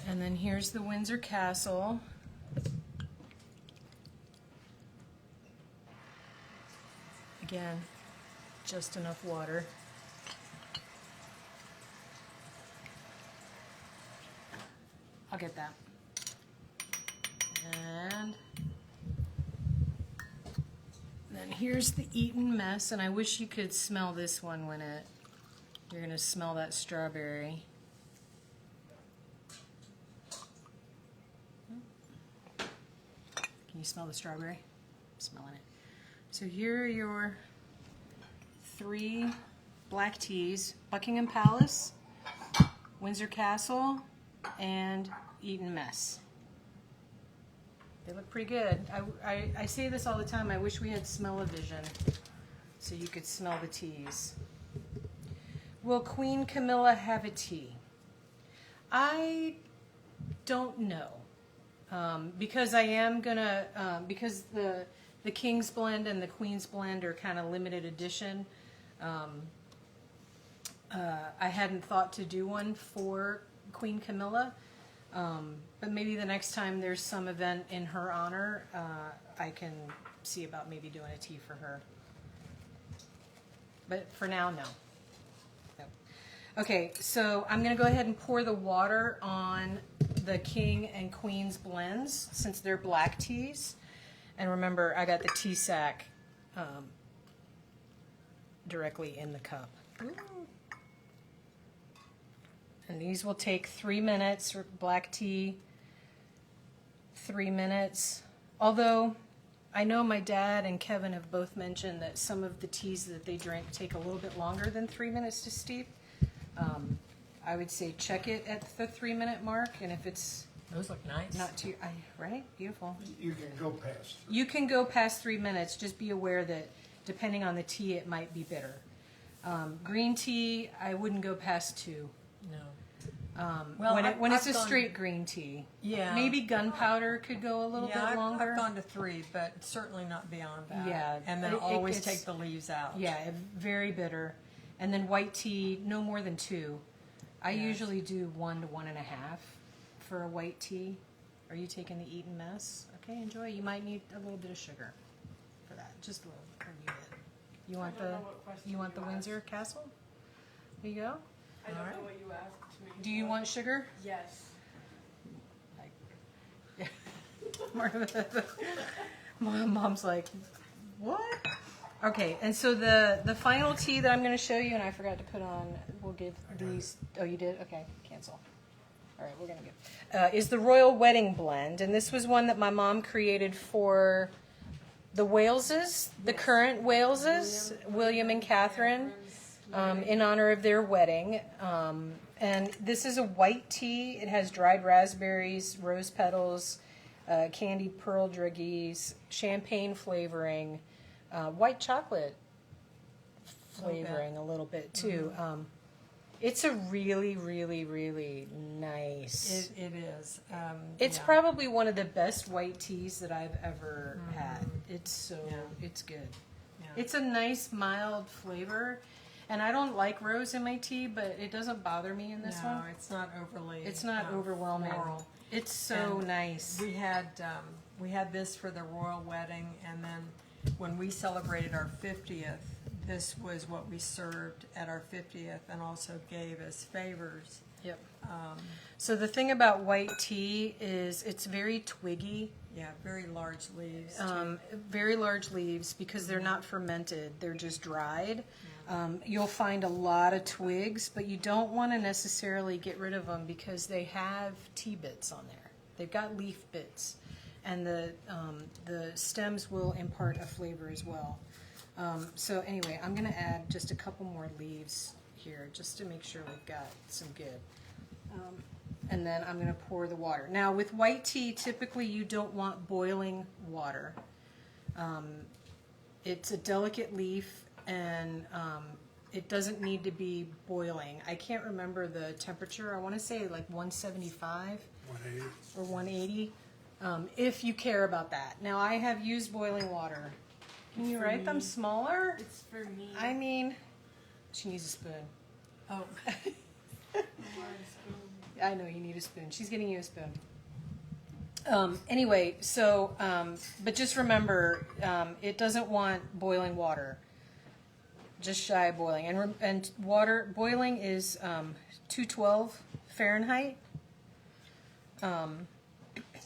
Speaker 1: And then here's the Windsor Castle. Again, just enough water. I'll get that. And then here's the Eton Mess, and I wish you could smell this one when you're going to smell that strawberry. Can you smell the strawberry? I'm smelling it. So here are your 3 black teas: Buckingham Palace, Windsor Castle, and Eton Mess. They look pretty good. I say this all the time. I wish we had smell-o-vision so you could smell the teas. Will Queen Camilla have a tea? I don't know. Because I am gonna, because the King's blend and the Queen's blend are kind of limited edition. I hadn't thought to do one for Queen Camilla, but maybe the next time there's some event in her honor, I can see about maybe doing a tea for her. But for now, no. Okay, so I'm going to go ahead and pour the water on the King and Queen's blends since they're black teas. And remember, I got the tea sack directly in the cup. And these will take 3 minutes, or black tea, 3 minutes. Although, I know my dad and Kevin have both mentioned that some of the teas that they drink take a little bit longer than 3 minutes to steep. I would say check it at the 3-minute mark, and if it's
Speaker 2: Those look nice.
Speaker 1: not too, right? Beautiful.
Speaker 4: You can go past.
Speaker 1: You can go past 3 minutes. Just be aware that depending on the tea, it might be bitter. Green tea, I wouldn't go past 2.
Speaker 2: No.
Speaker 1: When it's
Speaker 2: I've
Speaker 1: a
Speaker 2: gone-
Speaker 1: straight green tea.
Speaker 2: Yeah.
Speaker 1: Maybe gunpowder could go a little
Speaker 2: Yeah,
Speaker 1: bit longer.
Speaker 2: I've gone to 3, but certainly not beyond that.
Speaker 1: Yeah,
Speaker 2: And then
Speaker 1: it
Speaker 2: always
Speaker 1: gets-
Speaker 2: take the leaves out.
Speaker 1: Yeah, very bitter. And then white tea, no more than 2. I
Speaker 2: Yes.
Speaker 1: usually do 1 to 1.5 for a white tea. Are you taking the Eton Mess? Okay, enjoy. You might need a little bit of sugar for that, just a little. Or you did. You want
Speaker 3: I don't
Speaker 1: the
Speaker 3: know what question
Speaker 1: you want the
Speaker 3: you
Speaker 1: Windsor Castle? There you go.
Speaker 3: I don't
Speaker 2: Alright.
Speaker 3: know what you asked me.
Speaker 1: Do you want sugar?
Speaker 3: Yes.
Speaker 1: Mom's like, what? Okay, and so the final tea that I'm going to show you, and I forgot to put on, we'll give these. Oh, you did? Okay, cancel. All right, we're going to give. Is the Royal Wedding Blend, and this was one that my mom created for the Waleses, the current Waleses, William and Catherine. in honor of their wedding. And this is a white tea. It has dried raspberries, rose petals, candied pearl druggies, champagne flavoring, white chocolate flavoring a little bit too. It's a really, really, really nice.
Speaker 2: It is.
Speaker 1: It's
Speaker 2: yeah.
Speaker 1: probably one of the best white teas that I've ever had. It's it's good.
Speaker 2: Yeah.
Speaker 1: It's a nice mild flavor, and I don't like rose in my tea, but it doesn't bother me in this
Speaker 2: No,
Speaker 1: one.
Speaker 2: it's not overly.
Speaker 1: It's not overwhelming.
Speaker 2: floral.
Speaker 1: It's so
Speaker 2: And
Speaker 1: nice.
Speaker 2: We had this for the royal wedding, and then when we celebrated our 50th, this was what we served at our 50th, and also gave as favors.
Speaker 1: Yep. So the thing about white tea is it's very twiggy.
Speaker 2: Yeah, very large leaves. Too.
Speaker 1: Very large leaves because they're not fermented, they're just dried. You'll find a lot of twigs, but you don't want to necessarily get rid of them because they have tea bits on there. They've got leaf bits, and the stems will impart a flavor as well. So anyway, I'm going to add just a couple more leaves here just to make sure we've got some good. And then I'm going to pour the water. Now with white tea, typically you don't want boiling water. It's a delicate leaf, and it doesn't need to be boiling. I can't remember the temperature. I want to say like 175
Speaker 4: 180.
Speaker 1: or 180, if you care about that. Now I have used boiling water. Can you
Speaker 3: For
Speaker 1: write them
Speaker 3: me.
Speaker 1: smaller?
Speaker 3: It's for me.
Speaker 1: I mean, she needs a spoon.
Speaker 2: Oh,
Speaker 1: I know you need a spoon. She's getting you a spoon. Anyway, so, but just remember, it doesn't want boiling water. Just shy of boiling. And water, boiling is 212 Fahrenheit.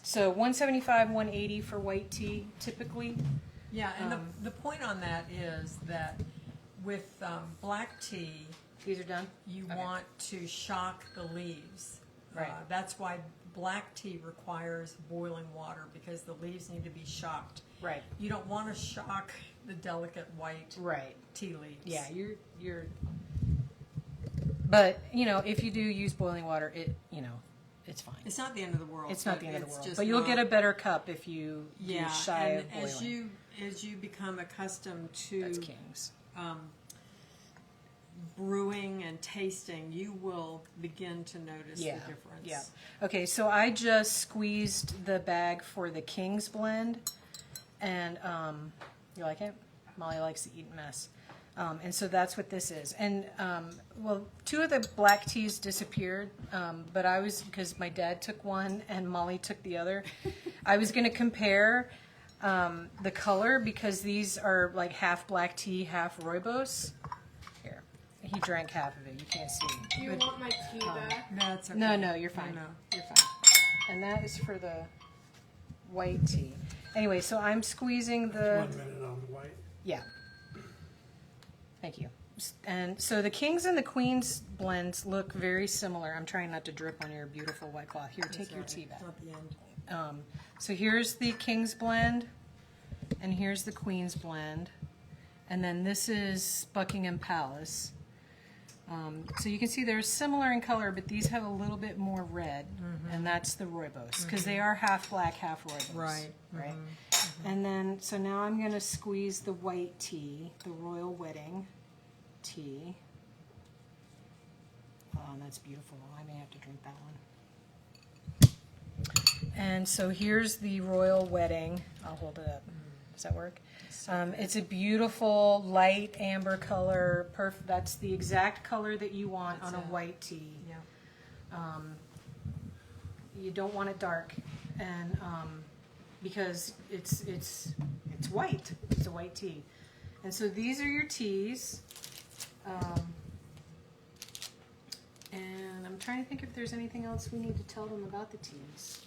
Speaker 1: So 175, 180 for white tea, typically.
Speaker 2: yeah, and the point on that is that with black tea,
Speaker 1: These are done?
Speaker 2: you
Speaker 1: Okay.
Speaker 2: want to shock the leaves.
Speaker 1: Right.
Speaker 2: That's why black tea requires boiling water, because the leaves need to be shocked.
Speaker 1: Right.
Speaker 2: You don't want to shock the delicate white
Speaker 1: Right.
Speaker 2: tea leaves.
Speaker 1: Yeah, you're. But if you do use boiling water, it's fine.
Speaker 2: It's not the end of the world.
Speaker 1: It's not
Speaker 2: but
Speaker 1: the end of the
Speaker 2: it's
Speaker 1: world.
Speaker 2: just
Speaker 1: But you'll
Speaker 2: not-
Speaker 1: get a better cup if you
Speaker 2: yeah,
Speaker 1: do shy
Speaker 2: and
Speaker 1: of boiling.
Speaker 2: as you become accustomed to
Speaker 1: That's King's.
Speaker 2: brewing and tasting, you will begin to notice
Speaker 1: Yeah.
Speaker 2: the difference.
Speaker 1: Yeah. Okay, so I just squeezed the bag for the King's blend, and you like it? Molly likes to eat mess. And so that's what this is. And, well, 2 of the black teas disappeared, but because my dad took one and Molly took the other, I was going to compare the color, because these are like half black tea, half rooibos. Here. He drank half of it. You can't see.
Speaker 3: Do you want my tea back?
Speaker 2: No, it's okay.
Speaker 1: No, you're fine.
Speaker 2: No.
Speaker 1: You're fine. And that is for the white tea. Anyway, so I'm squeezing the...
Speaker 4: 1 minute on the white.
Speaker 1: Yeah. Thank you. And so the Kings and the Queens blends look very similar. I'm trying not to drip on your beautiful white cloth. Here, take your tea back.
Speaker 2: Not the end.
Speaker 1: So here's the King's blend, and here's the Queen's blend. And then this is Buckingham Palace. So you can see they're similar in color, but these have a little bit more red, and that's the rooibos, because they are half black, half rooibos.
Speaker 2: Right.
Speaker 1: Right. And then, so now I'm going to squeeze the white tea, the Royal Wedding tea. Oh, that's beautiful. I may have to drink that one. And so here's the Royal Wedding. I'll hold it up. Does that work? It's a beautiful light amber color. That's the exact color that you want on a white tea.
Speaker 2: Yeah.
Speaker 1: You don't want it dark, and because it's white. It's a white tea. And so these are your teas. And I'm trying to think if there's anything else we need to tell them about the teas.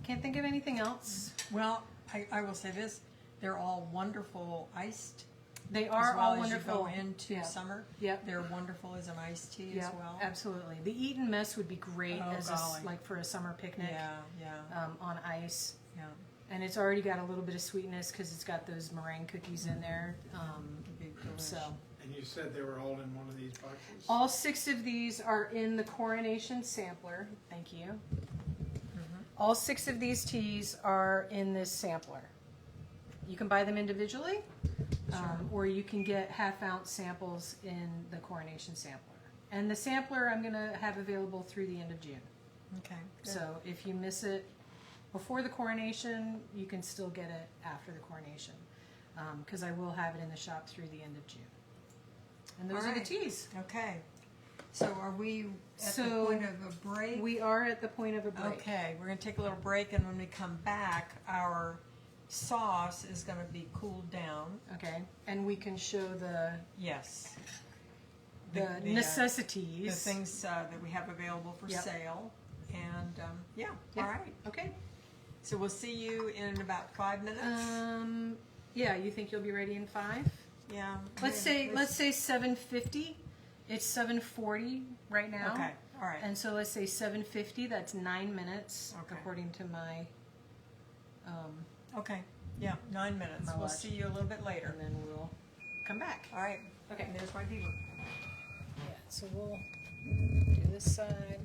Speaker 1: Can't think of anything else.
Speaker 2: Well, I will say this: they're all wonderful iced.
Speaker 1: They are
Speaker 2: as well
Speaker 1: all
Speaker 2: as
Speaker 1: wonderful.
Speaker 2: You go into
Speaker 1: Yeah.
Speaker 2: summer.
Speaker 1: Yep.
Speaker 2: They're wonderful as an iced tea
Speaker 1: Yeah,
Speaker 2: as well.
Speaker 1: absolutely. The Eton Mess would be great
Speaker 2: Oh,
Speaker 1: as
Speaker 2: golly.
Speaker 1: like for a summer picnic
Speaker 2: Yeah.
Speaker 1: on ice.
Speaker 2: Yeah.
Speaker 1: And it's already got a little bit of sweetness because it's got those meringue cookies in there.
Speaker 2: It'd be
Speaker 1: So
Speaker 4: And you said they were all in one of these boxes?
Speaker 1: all 6 of these are in the Coronation sampler. Thank you. All 6 of these teas are in this sampler. You can buy them individually, or you can get half-ounce samples in the Coronation sampler. And the sampler I'm going to have available through the end of June.
Speaker 2: Okay. good.
Speaker 1: So if you miss it before the Coronation, you can still get it after the Coronation, because I will have it in the shop through the end of June. And those
Speaker 2: All
Speaker 1: are the
Speaker 2: right.
Speaker 1: teas.
Speaker 2: Okay. So are we at the
Speaker 1: So
Speaker 2: point of a break?
Speaker 1: We are at the point of a break.
Speaker 2: Okay, we're going to take a little break, and when we come back, our sauce is going to be cooled down.
Speaker 1: Okay, and we can show the
Speaker 2: Yes.
Speaker 1: the
Speaker 2: The
Speaker 1: necessities.
Speaker 2: The things that we have available for
Speaker 1: Yep.
Speaker 2: sale. And yeah,
Speaker 1: Yeah.
Speaker 2: all right.
Speaker 1: Okay.
Speaker 2: So we'll see you in about 5 minutes.
Speaker 1: Yeah, you think you'll be ready in 5?
Speaker 2: Yeah.
Speaker 1: Let's say 7:50. It's 7:40 right now.
Speaker 2: Okay, all right.
Speaker 1: And so let's say 7:50. That's 9 minutes,
Speaker 2: Okay.
Speaker 1: according to my.
Speaker 2: Okay, yeah, 9 minutes.
Speaker 1: My
Speaker 2: We'll
Speaker 1: watch.
Speaker 2: see you a little bit later.
Speaker 1: And then we'll come back.
Speaker 2: All right.
Speaker 1: Okay.
Speaker 2: And there's my beaver.
Speaker 1: Yeah. So we'll do this side.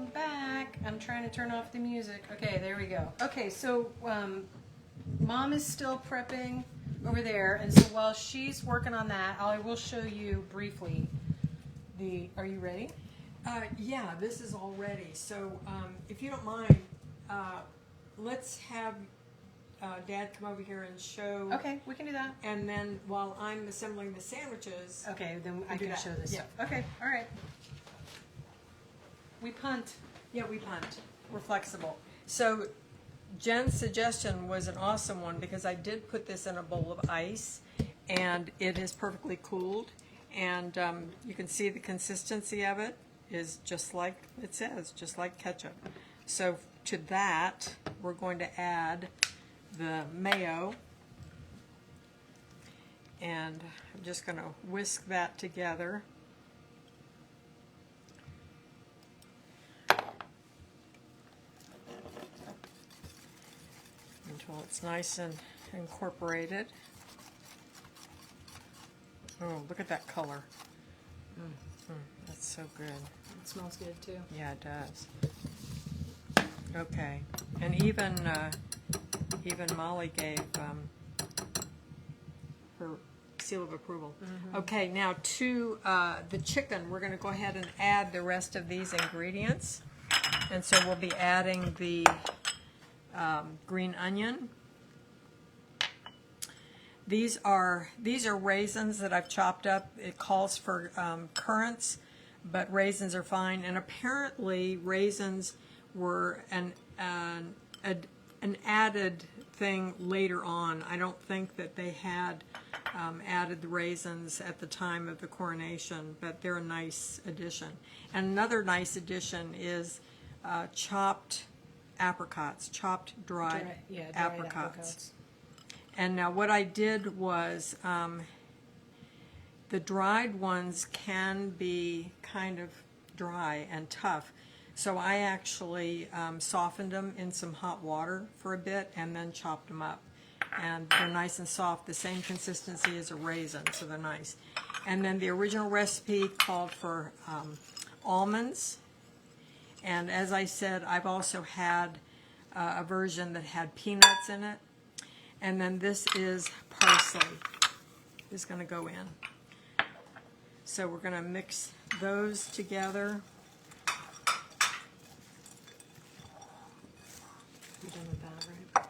Speaker 1: I'm back. I'm trying to turn off the music. Okay, there we go. Okay, so Mom is still prepping over there, and so while she's working on that, I will show you briefly the. Are you ready?
Speaker 2: Yeah, this is all ready. So if you don't mind, let's have Dad come over here and show.
Speaker 1: Okay, we can do that.
Speaker 2: And then while I'm assembling the sandwiches.
Speaker 1: Okay, then I
Speaker 2: do
Speaker 1: can
Speaker 2: that.
Speaker 1: show this
Speaker 2: Yeah.
Speaker 1: stuff. Okay, all right. We punt.
Speaker 2: Yeah, we punt. We're flexible. So Jen's suggestion was an awesome one because I did put this in a bowl of ice and it is perfectly cooled. And you can see the consistency of it is just like it says, just like ketchup. So to that, we're going to add the mayo. And I'm just going to whisk that together. Until it's nice and incorporated. Oh, look at that color. That's so good.
Speaker 1: It smells good too.
Speaker 2: Yeah, it does. Okay, and even Molly gave her seal of approval. Okay, now to the chicken, we're going to go ahead and add the rest of these ingredients, and so we'll be adding the green onion. These are raisins that I've chopped up. It calls for currants, but raisins are fine. And apparently raisins were an added thing later on. I don't think that they had added the raisins at the time of the coronation, but they're a nice addition. And another nice addition is chopped apricots, chopped dried apricots. And now what I did was, the dried ones can be kind of dry and tough. So I actually softened them in some hot water for a bit and then chopped them up. And they're nice and soft, the same consistency as a raisin, so they're nice. And then the original recipe called for almonds. And as I said, I've also had a version that had peanuts in it. And then this is parsley. Is going to go in. So we're going to mix those together.
Speaker 1: You done with that, right?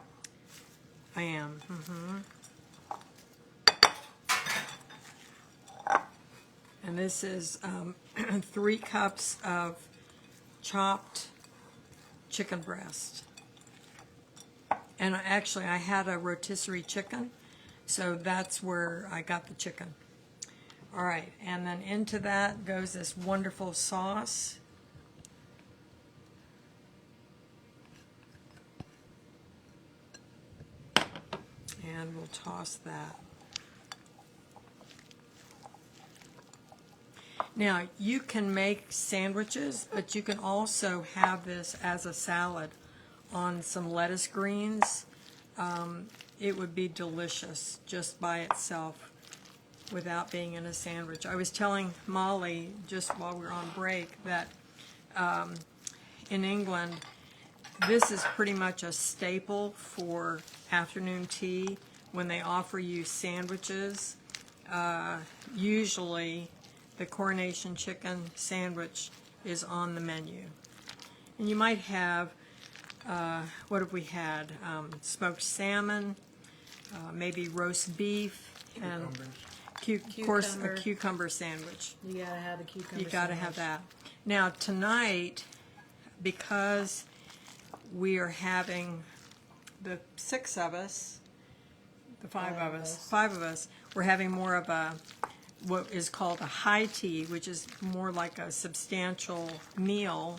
Speaker 2: I am. And this is 3 cups of chopped chicken breast. And actually, I had a rotisserie chicken, so that's where I got the chicken. All right, and then into that goes this wonderful sauce. And we'll toss that. Now, you can make sandwiches, but you can also have this as a salad on some lettuce greens. It would be delicious just by itself without being in a sandwich. I was telling Molly just while we were on break that in England, this is pretty much a staple for afternoon tea when they offer you sandwiches. Usually the coronation chicken sandwich is on the menu. And you might have, what have we had? Smoked salmon, maybe roast beef, and of course a cucumber sandwich.
Speaker 1: You gotta have the cucumber.
Speaker 2: You gotta have that. Now tonight, because we are having the 6 of us, the 5 of us, we're having more of a, what is called a high tea, which is more like a substantial meal.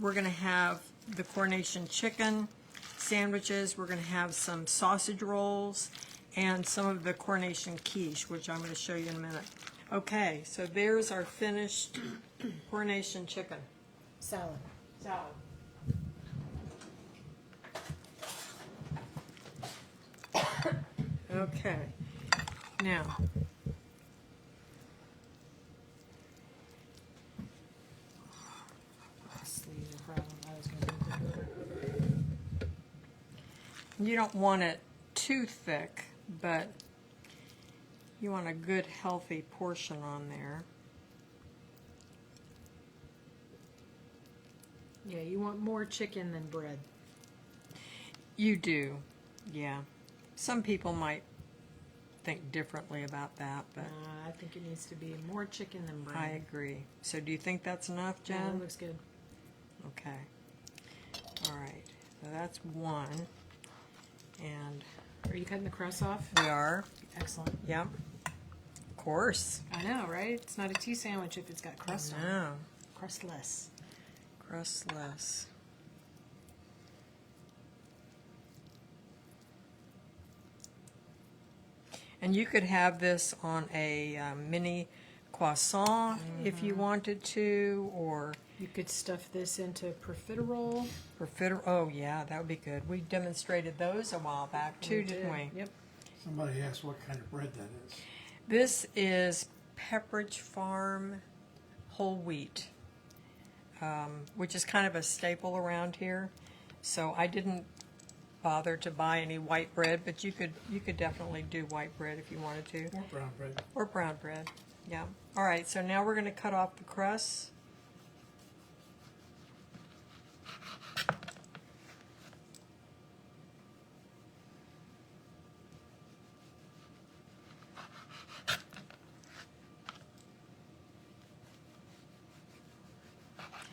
Speaker 2: We're gonna have the coronation chicken sandwiches, we're gonna have some sausage rolls, and some of the coronation quiche, which I'm gonna show you in a minute. Okay, so there's our finished coronation chicken.
Speaker 1: Salad.
Speaker 2: Okay, now, you don't want it too thick, but you want a good healthy portion on there.
Speaker 1: Yeah, you want more chicken than bread.
Speaker 2: You do, yeah. Some people might think differently about that, but
Speaker 1: I think it needs to be more chicken than bread.
Speaker 2: I agree. So do you think that's enough,
Speaker 1: Yeah,
Speaker 2: Jen?
Speaker 1: that looks good.
Speaker 2: Okay. All right. So that's one. And
Speaker 1: Are you cutting the crust off?
Speaker 2: we are.
Speaker 1: Excellent.
Speaker 2: Yep. Of course.
Speaker 1: I know, right? It's not a tea sandwich if it's got crust on it.
Speaker 2: No.
Speaker 1: Crustless.
Speaker 2: Crustless. And you could have this on a mini croissant if you wanted to, or
Speaker 1: You could stuff this into profiterole.
Speaker 2: oh yeah, that would be good. We demonstrated those a while back too, didn't we?
Speaker 1: Yep.
Speaker 4: Somebody asked what kind of bread that is.
Speaker 2: This is Pepperidge Farm whole wheat, which is kind of a staple around here. So I didn't bother to buy any white bread, but you could definitely do white bread if you wanted to,
Speaker 4: Or brown bread.
Speaker 2: or brown bread. Yeah. All right. So now we're going to cut off the crust.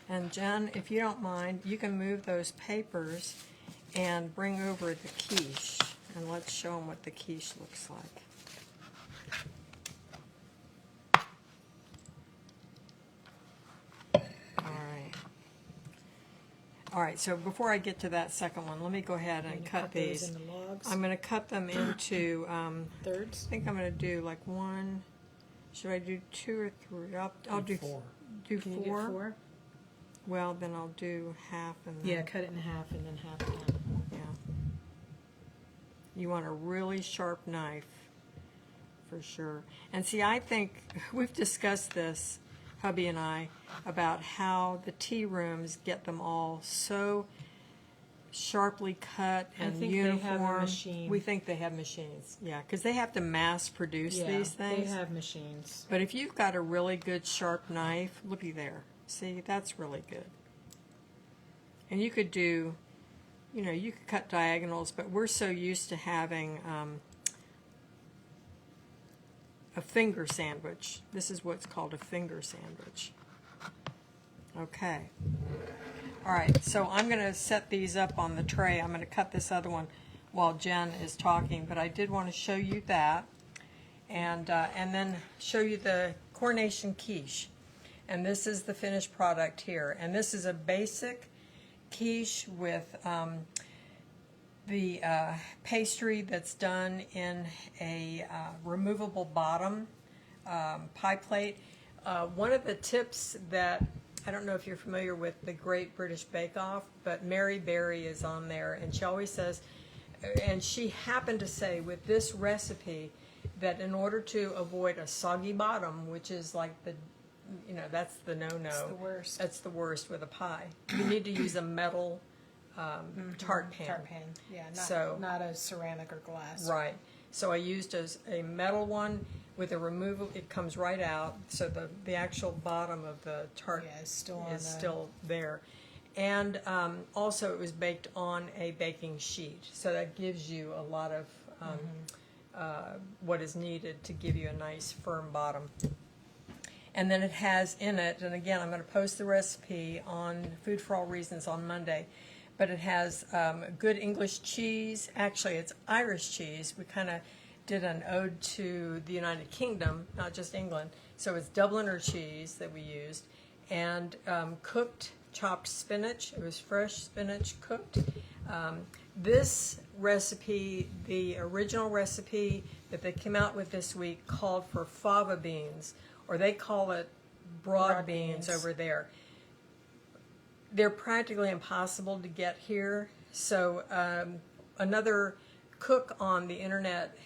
Speaker 2: And Jen, if you don't mind, you can move those papers and bring over the quiche, and let's show them what the quiche looks like. All right, so before I get to that second one, let me go ahead and
Speaker 1: you
Speaker 2: cut
Speaker 1: those
Speaker 2: these.
Speaker 1: into logs.
Speaker 2: I'm going to cut them into, I
Speaker 1: Thirds.
Speaker 2: think I'm going to do like one, should I do two or three? I'll do
Speaker 4: four.
Speaker 2: Do
Speaker 1: Can you get
Speaker 2: four?
Speaker 1: 4?
Speaker 2: Well, then I'll do half and then,
Speaker 1: Yeah, cut it in half and then half again.
Speaker 2: yeah. You want a really sharp knife, for sure. And see, I think, we've discussed this, hubby and I, about how the tea rooms get them all so sharply cut
Speaker 1: I
Speaker 2: and
Speaker 1: think they
Speaker 2: uniform.
Speaker 1: have a machine.
Speaker 2: We think they have machines, yeah, because they have to mass produce
Speaker 1: Yeah,
Speaker 2: these things.
Speaker 1: they have machines.
Speaker 2: But if you've got a really good sharp knife, looky there. See, that's really good. And you could do, you know, you could cut diagonals, but we're so used to having a finger sandwich. This is what's called a finger sandwich. Okay. All right, so I'm going to set these up on the tray. I'm going to cut this other one while Jen is talking, but I did want to show you that, and then show you the Coronation quiche. And this is the finished product here. And this is a basic quiche with the pastry that's done in a removable bottom pie plate. One of the tips that, I don't know if you're familiar with the Great British Bake Off, but Mary Berry is on there, and she always says, and she happened to say with this recipe that in order to avoid a soggy bottom, which is like the, you know, that's the no-no.
Speaker 1: It's the worst.
Speaker 2: That's the worst with a pie. You need to use a metal tart pan.
Speaker 1: Tart pan. Yeah, not a ceramic or glass.
Speaker 2: Right. So I used a metal one with a removable. It comes right out, so the actual bottom of the tart
Speaker 1: Yeah, it's still on
Speaker 2: is
Speaker 1: the-
Speaker 2: still there. And also it was baked on a baking sheet, so that gives you a lot of what is needed to give you a nice firm bottom. And then it has in it, and again, I'm going to post the recipe on Food for All Reasons on Monday, but it has good English cheese. Actually, it's Irish cheese. We kind of did an ode to the United Kingdom, not just England. So it's Dubliner cheese that we used, and cooked chopped spinach. It was fresh spinach cooked. This recipe, the original recipe that they came out with this week, called for fava beans, or they call it broad beans over there. They're practically impossible to get here. So another cook on the internet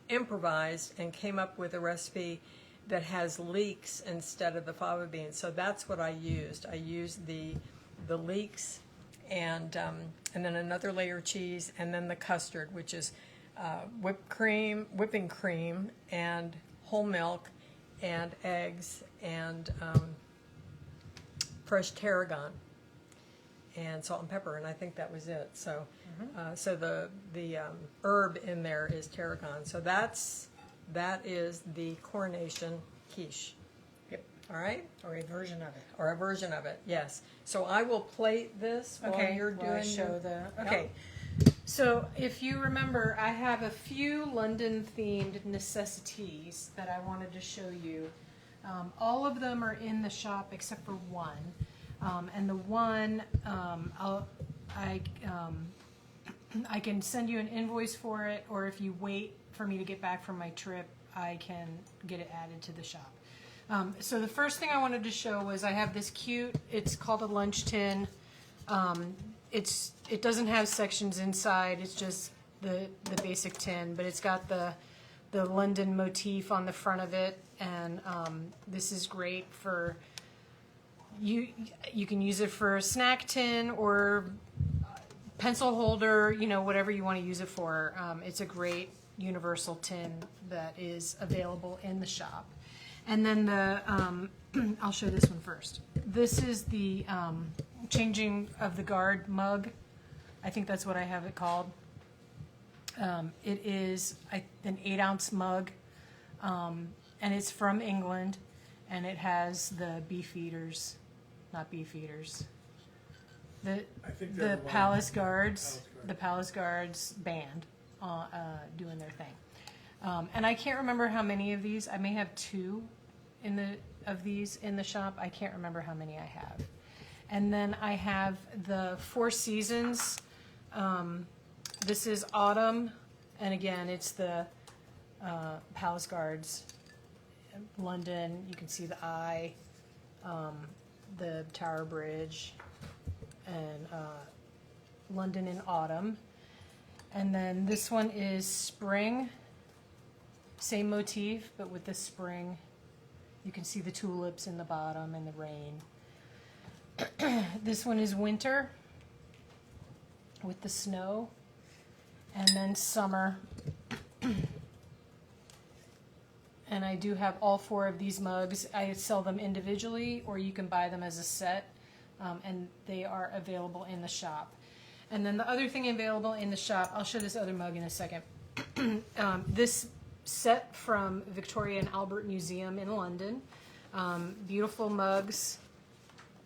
Speaker 2: improvised and came up with a recipe that has leeks instead of the fava beans. So that's what I used. I used the leeks and then another layer of cheese, and then the custard, which is whipping cream, and whole milk, and eggs, and fresh tarragon, and salt and pepper, and I think that was it. So, so the herb in there is tarragon. So that is the coronation quiche.
Speaker 1: Yep.
Speaker 2: All right,
Speaker 1: Or a version of it.
Speaker 2: or a version of it. Yes. So I will plate this while you're
Speaker 1: while I
Speaker 2: doing
Speaker 1: show
Speaker 2: your-
Speaker 1: the. Okay. So if you remember, I have a few London-themed necessities that I wanted to show you. All of them are in the shop except for one, and the one I can send you an invoice for it, or if you wait for me to get back from my trip, I can get it added to the shop. So the first thing I wanted to show was I have this cute. It's called a lunch tin. It doesn't have sections inside. It's just the basic tin, but it's got the London motif on the front of it, and this is great for you. You can use it for a snack tin or pencil holder, whatever you want to use it for. It's a great universal tin that is available in the shop. And then I'll show this one first. This is the changing of the guard mug. I think that's what I have it called. It is an 8-ounce mug, and it's from England, and it has the beefeaters, not beefeaters.
Speaker 4: I think
Speaker 1: The
Speaker 4: they're the
Speaker 1: Palace Guards,
Speaker 4: Palace Guard.
Speaker 1: the Palace Guards band, doing their thing. And I can't remember how many of these. I may have 2 of these in the shop. I can't remember how many I have. And then I have the Four Seasons. This is autumn, and again, it's the Palace Guards, London. You can see the eye, the Tower Bridge, and London in autumn. And then this one is spring. Same motif, but with the spring. You can see the tulips in the bottom and the rain. This one is winter with the snow. And then summer. And I do have all 4 of these mugs. I sell them individually, or you can buy them as a set. And they are available in the shop. And then the other thing available in the shop, I'll show this other mug in a second. This set from Victoria and Albert Museum in London. Beautiful mugs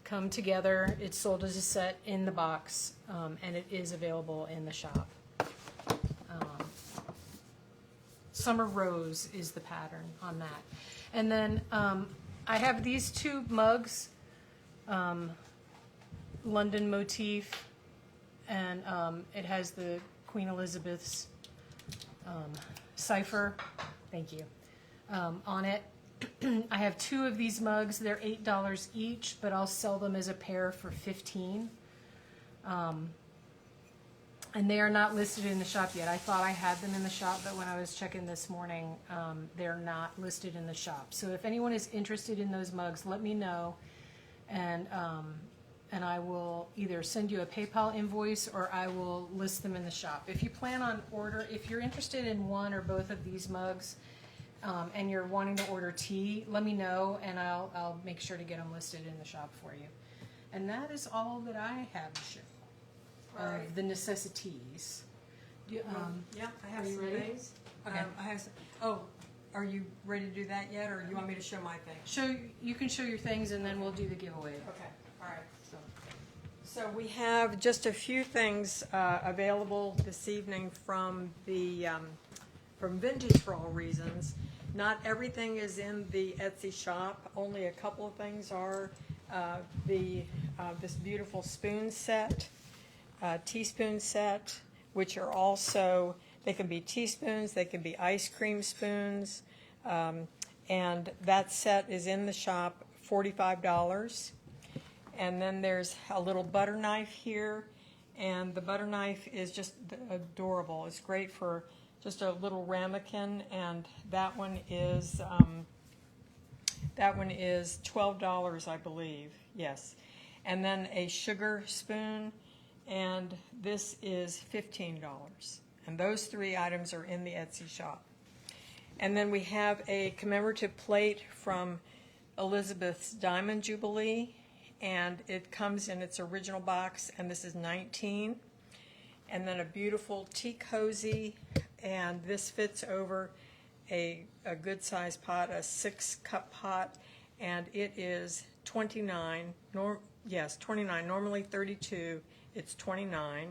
Speaker 1: come together. It's sold as a set in the box, and it is available in the shop. Summer Rose is the pattern on that. And then I have these 2 mugs, London motif, and it has the Queen Elizabeth's cipher, thank you, on it. I have 2 of these mugs. They're $8 each, but I'll sell them as a pair for $15. And they are not listed in the shop yet. I thought I had them in the shop, but when I was checking this morning, they're not listed in the shop. So if anyone is interested in those mugs, let me know, and I will either send you a PayPal invoice or I will list them in the shop. If you plan on if you're interested in one or both of these mugs, and you're wanting to order tea, let me know, and I'll make sure to get them listed in the shop for you. And that is all that I have to show of the necessities.
Speaker 2: Yeah, I have
Speaker 1: Are you
Speaker 2: some
Speaker 1: ready?
Speaker 2: things.
Speaker 1: Okay.
Speaker 2: I have some, are you ready to do that yet, or you want me to show my thing?
Speaker 1: You can show your things, and then we'll do the giveaway.
Speaker 2: Okay, all right. So we have just a few things available this evening from from Vintage for All Reasons. Not everything is in the Etsy shop. Only a couple of things are. This beautiful spoon set, teaspoon set, which are also, they can be teaspoons, they can be ice cream spoons, and that set is in the shop, $45. And then there's a little butter knife here, and the butter knife is just adorable. It's great for just a little ramekin, and that one is $12, I believe. Yes, and then a sugar spoon and this is $15. And those 3 items are in the Etsy shop. And then we have a commemorative plate from Elizabeth's Diamond Jubilee, and it comes in its original box, and this is $19. And then a beautiful tea cozy, and this fits over a good size pot, a 6-cup pot, and it is $29. $29. Normally $32. It's $29.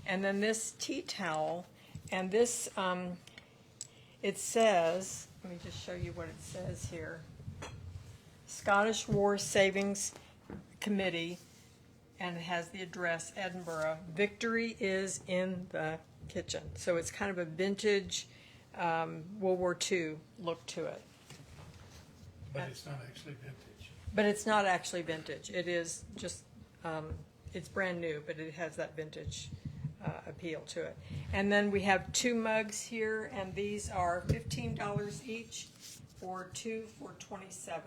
Speaker 2: And then this tea towel, and this it says, let me just show you what it says here. Scottish War Savings Committee, and it has the address Edinburgh. Victory is in the kitchen. So it's kind of a vintage World War II look to it.
Speaker 4: But it's not actually vintage.
Speaker 2: But it's not actually vintage. It is just, it's brand new, but it has that vintage appeal to it. And then we have 2 mugs here, and these are $15 each, or 2 for $27.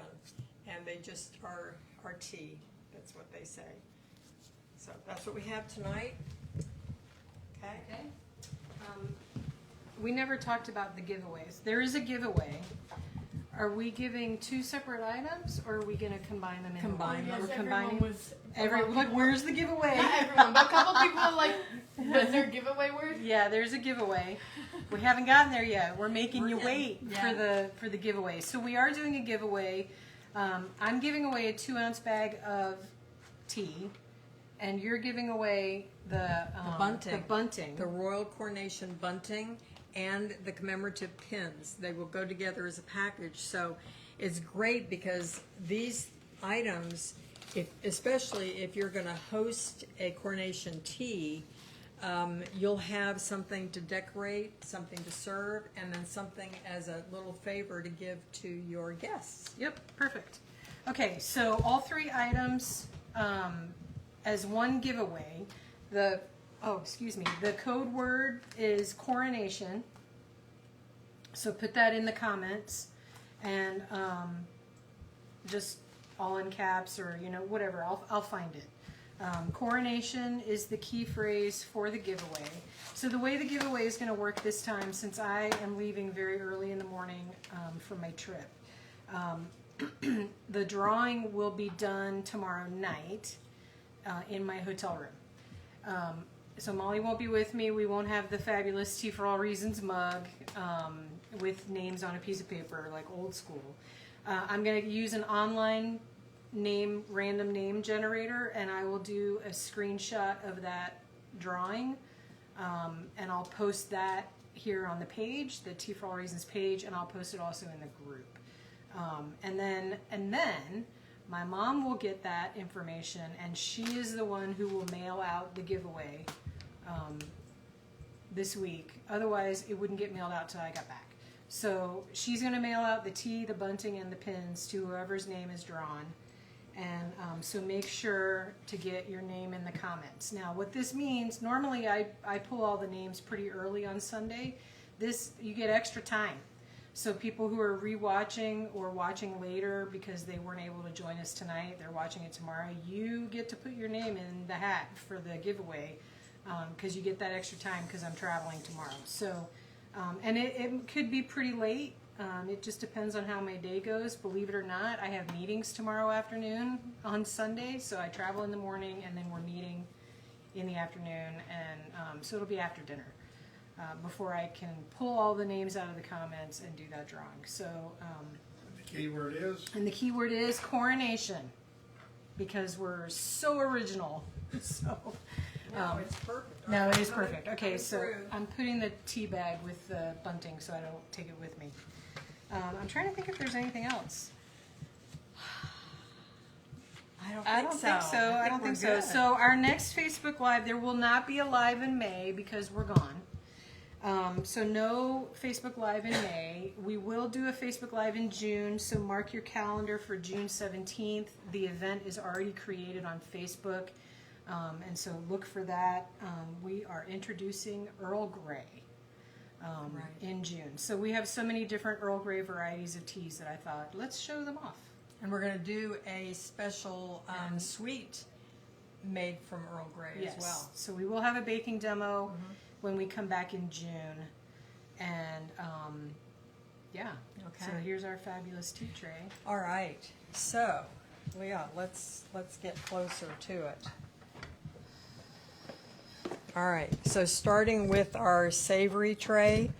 Speaker 2: And they just are tea. That's what they say. So that's what we have tonight. Okay.
Speaker 1: Okay. We never talked about the giveaways. There is a giveaway. Are we giving 2 separate items, or are we going to combine them?
Speaker 2: Combine
Speaker 1: We're
Speaker 2: them.
Speaker 3: Yes,
Speaker 1: combining.
Speaker 3: everyone was.
Speaker 1: Look, where's the giveaway?
Speaker 3: Not everyone, but a couple people were like, was there a giveaway word?
Speaker 1: Yeah, there's a giveaway. We haven't gotten there yet. We're making you wait
Speaker 2: yeah.
Speaker 1: for the giveaway. So we are doing a giveaway. I'm giving away a 2-ounce bag of tea, and you're giving away the bunting.
Speaker 2: The Royal Coronation bunting and the commemorative pins. They will go together as a package. So it's great because these items, especially if you're going to host a coronation tea, you'll have something to decorate, something to serve, and then something as a little favor to give to your guests.
Speaker 1: Yep, perfect. Okay, so all 3 items as one giveaway. The code word is coronation. So put that in the comments, and just all in caps, or whatever. I'll find it. Coronation is the key phrase for the giveaway. So the way the giveaway is going to work this time, since I am leaving very early in the morning for my trip, the drawing will be done tomorrow night in my hotel room. So Molly won't be with me. We won't have the fabulous Tea for All Reasons mug with names on a piece of paper, like old school. I'm going to use an online random name generator, and I will do a screenshot of that drawing, and I'll post that here on the page, the Tea for All Reasons page, and I'll post it also in the group. And then my mom will get that information, and she is the one who will mail out the giveaway this week. Otherwise, it wouldn't get mailed out till I got back. So she's going to mail out the tea, the bunting, and the pins to whoever's name is drawn. And so make sure to get your name in the comments. Now, what this means, normally I pull all the names pretty early on Sunday. You get extra time. So people who are rewatching or watching later because they weren't able to join us tonight, they're watching it tomorrow, you get to put your name in the hat for the giveaway because you get that extra time because I'm traveling tomorrow. So, and it could be pretty late. It just depends on how my day goes. Believe it or not, I have meetings tomorrow afternoon on Sunday, so I travel in the morning and then we're meeting in the afternoon, and so it'll be after dinner before I can pull all the names out of the comments and do that drawing. So,
Speaker 4: The key word is?
Speaker 1: and the key word is coronation, because we're so original. So,
Speaker 2: No, it's perfect.
Speaker 1: no, it is perfect. Okay,
Speaker 2: Coming
Speaker 1: so
Speaker 2: through.
Speaker 1: I'm putting the tea bag with the bunting so I don't take it with me. I'm trying to think if there's anything else.
Speaker 2: I don't
Speaker 1: I don't think so. I don't think so. So our next Facebook Live, there will not be a live in May because we're gone. So no Facebook Live in May. We will do a Facebook Live in June, so mark your calendar for June 17th. The event is already created on Facebook, and so look for that. We are introducing Earl Grey in June. So we have so many different Earl Grey varieties of teas that I thought, let's show them off.
Speaker 2: And we're going to do a special sweet made from Earl Grey
Speaker 1: Yes.
Speaker 2: as well.
Speaker 1: So we will have a baking demo when we come back in June, and yeah.
Speaker 2: Okay.
Speaker 1: So here's our fabulous tea tray.
Speaker 2: All right. So, well, yeah, let's get closer to it. All right. So starting with our savory tray,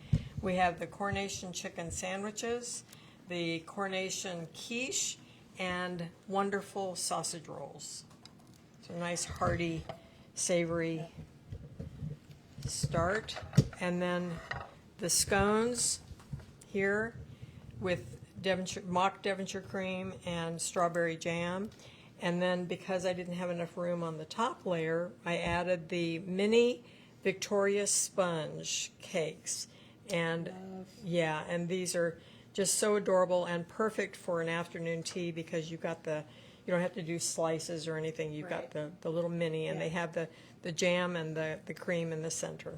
Speaker 2: we have the Coronation chicken sandwiches, the Coronation quiche, and wonderful sausage rolls. So nice hearty, savory start. And then the scones here with mock Devonshire cream and strawberry jam. And then because I didn't have enough room on the top layer, I added the mini Victoria sponge cakes. And yeah, and these are just so adorable and perfect for an afternoon tea because you've got you don't have to do slices or anything. You've got the little mini, and
Speaker 1: Yeah.
Speaker 2: they have the jam and the cream in the center.